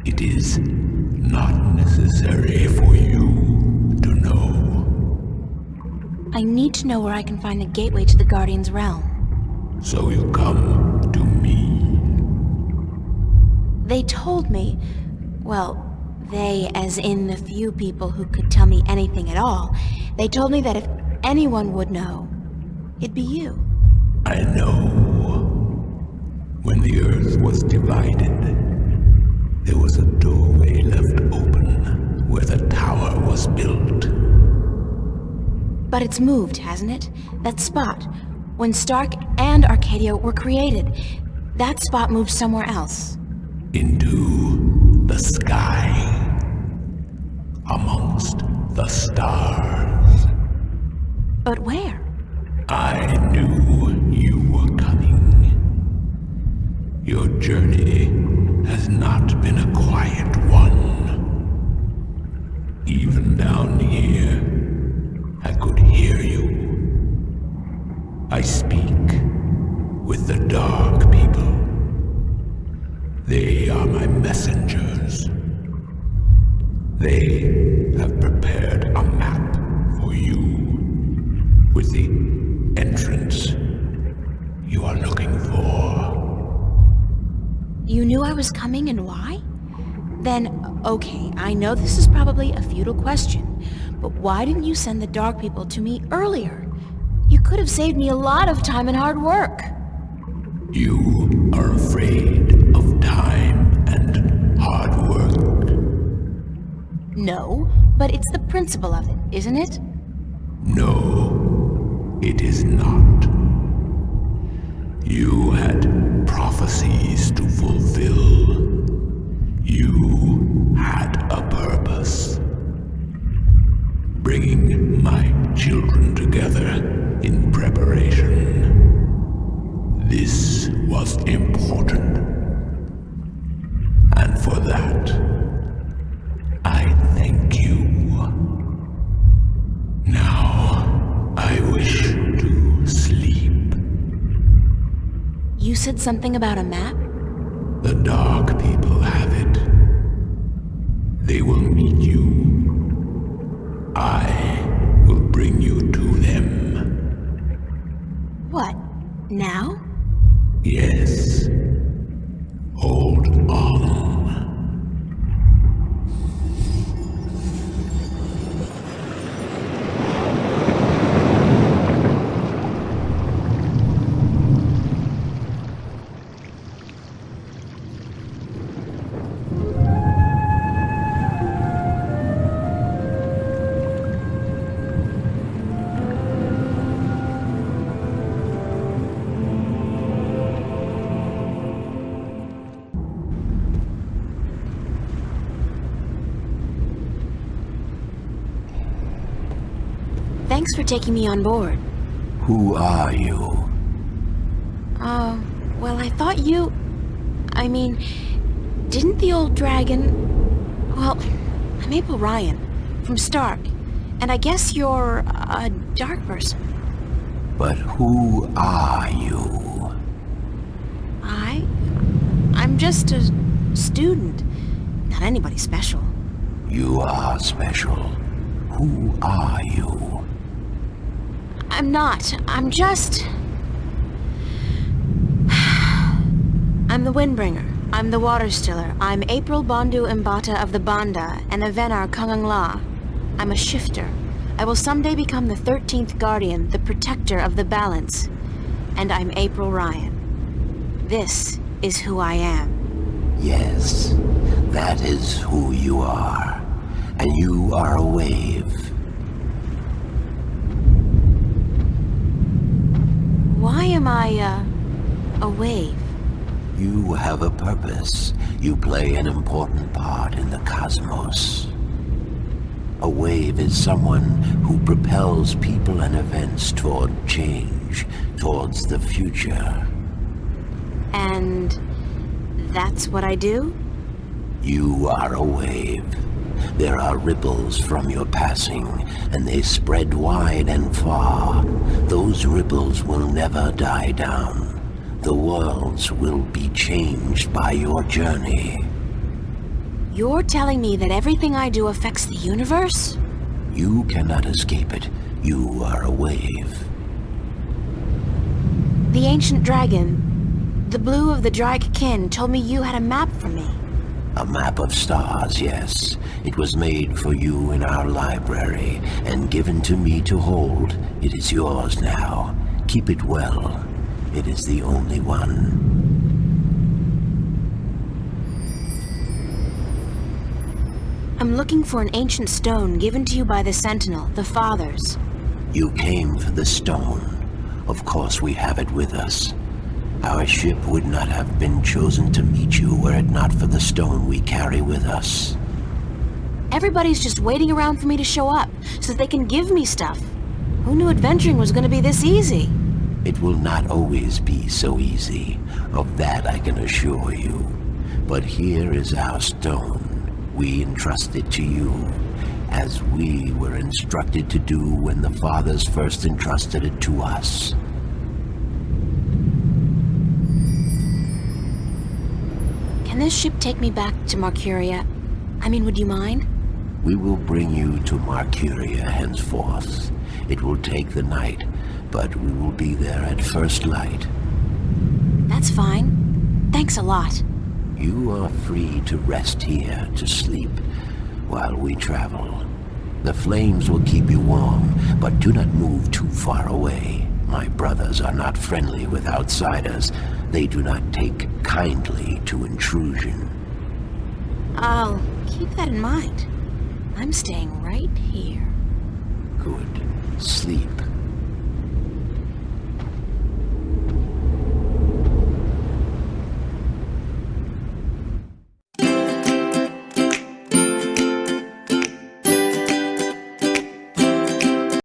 [SPEAKER 6] It is not necessary for you to know.
[SPEAKER 1] I need to know where I can find the gateway to the Guardian's realm.
[SPEAKER 6] So you come to me.
[SPEAKER 1] They told me, well, they as in the few people who could tell me anything at all, they told me that if anyone would know, it'd be you.
[SPEAKER 6] I know. When the Earth was divided, there was a doorway left open where the tower was built.
[SPEAKER 1] But it's moved, hasn't it? That spot. When Stark and Arcadia were created, that spot moved somewhere else.
[SPEAKER 6] Into the sky. Amongst the stars.
[SPEAKER 1] But where?
[SPEAKER 6] I knew you were coming. Your journey has not been a quiet one. Even down here, I could hear you. I speak with the Dark People. They are my messengers. They have prepared a map for you with the entrance you are looking for.
[SPEAKER 1] You knew I was coming and why? Then, okay, I know this is probably a futile question, but why didn't you send the Dark People to me earlier? You could have saved me a lot of time and hard work.
[SPEAKER 6] You are afraid of time and hard work.
[SPEAKER 1] No, but it's the principle of it, isn't it?
[SPEAKER 6] No, it is not. You had prophecies to fulfill. You had a purpose. Bringing my children together in preparation. This was important. And for that, I thank you. Now, I wish to sleep.
[SPEAKER 1] You said something about a map?
[SPEAKER 6] The Dark People have it. They will meet you. I will bring you to them.
[SPEAKER 1] What, now?
[SPEAKER 6] Yes. Hold on.
[SPEAKER 1] Thanks for taking me on board.
[SPEAKER 4] Who are you?
[SPEAKER 1] Well, I thought you... I mean, didn't the old dragon... Well, I'm April Ryan, from Stark, and I guess you're a dark person.
[SPEAKER 4] But who are you?
[SPEAKER 1] I'm just a student. Not anybody special.
[SPEAKER 4] You are special. Who are you?
[SPEAKER 1] I'm not. I'm just... I'm the Windbringer. I'm the Water Stiller. I'm April Bondu Mbata of the Banda and Avenar Kangang La. I'm a shifter. I will someday become the 13th Guardian, the protector of the balance. And I'm April Ryan. This is who I am.
[SPEAKER 4] Yes, that is who you are. And you are a wave.
[SPEAKER 1] Why am I, a wave?
[SPEAKER 4] You have a purpose. You play an important part in the cosmos. A wave is someone who propels people and events toward change, towards the future.
[SPEAKER 1] And that's what I do?
[SPEAKER 4] You are a wave. There are ripples from your passing, and they spread wide and far. Those ripples will never die down. The worlds will be changed by your journey.
[SPEAKER 1] You're telling me that everything I do affects the universe?
[SPEAKER 4] You cannot escape it. You are a wave.
[SPEAKER 1] The ancient dragon, the blue of the Drake kin, told me you had a map for me.
[SPEAKER 4] A map of stars, yes. It was made for you in our library, and given to me to hold. It is yours now. Keep it well. It is the only one.
[SPEAKER 1] I'm looking for an ancient stone given to you by the Sentinel, the Fathers.
[SPEAKER 4] You came for the stone. Of course we have it with us. Our ship would not have been chosen to meet you were it not for the stone we carry with us.
[SPEAKER 1] Everybody's just waiting around for me to show up, so that they can give me stuff. Who knew adventuring was going to be this easy?
[SPEAKER 4] It will not always be so easy. Of that I can assure you. But here is our stone. We entrust it to you, as we were instructed to do when the Fathers first entrusted it to us.
[SPEAKER 1] Can this ship take me back to Marcuria? I mean, would you mind?
[SPEAKER 4] We will bring you to Marcuria henceforth. It will take the night, but we will be there at first light.
[SPEAKER 1] That's fine. Thanks a lot.
[SPEAKER 4] You are free to rest here, to sleep, while we travel. The flames will keep you warm, but do not move too far away. My brothers are not friendly with outsiders. They do not take kindly to intrusion.
[SPEAKER 1] I'll keep that in mind. I'm staying right here.
[SPEAKER 4] Good. Sleep.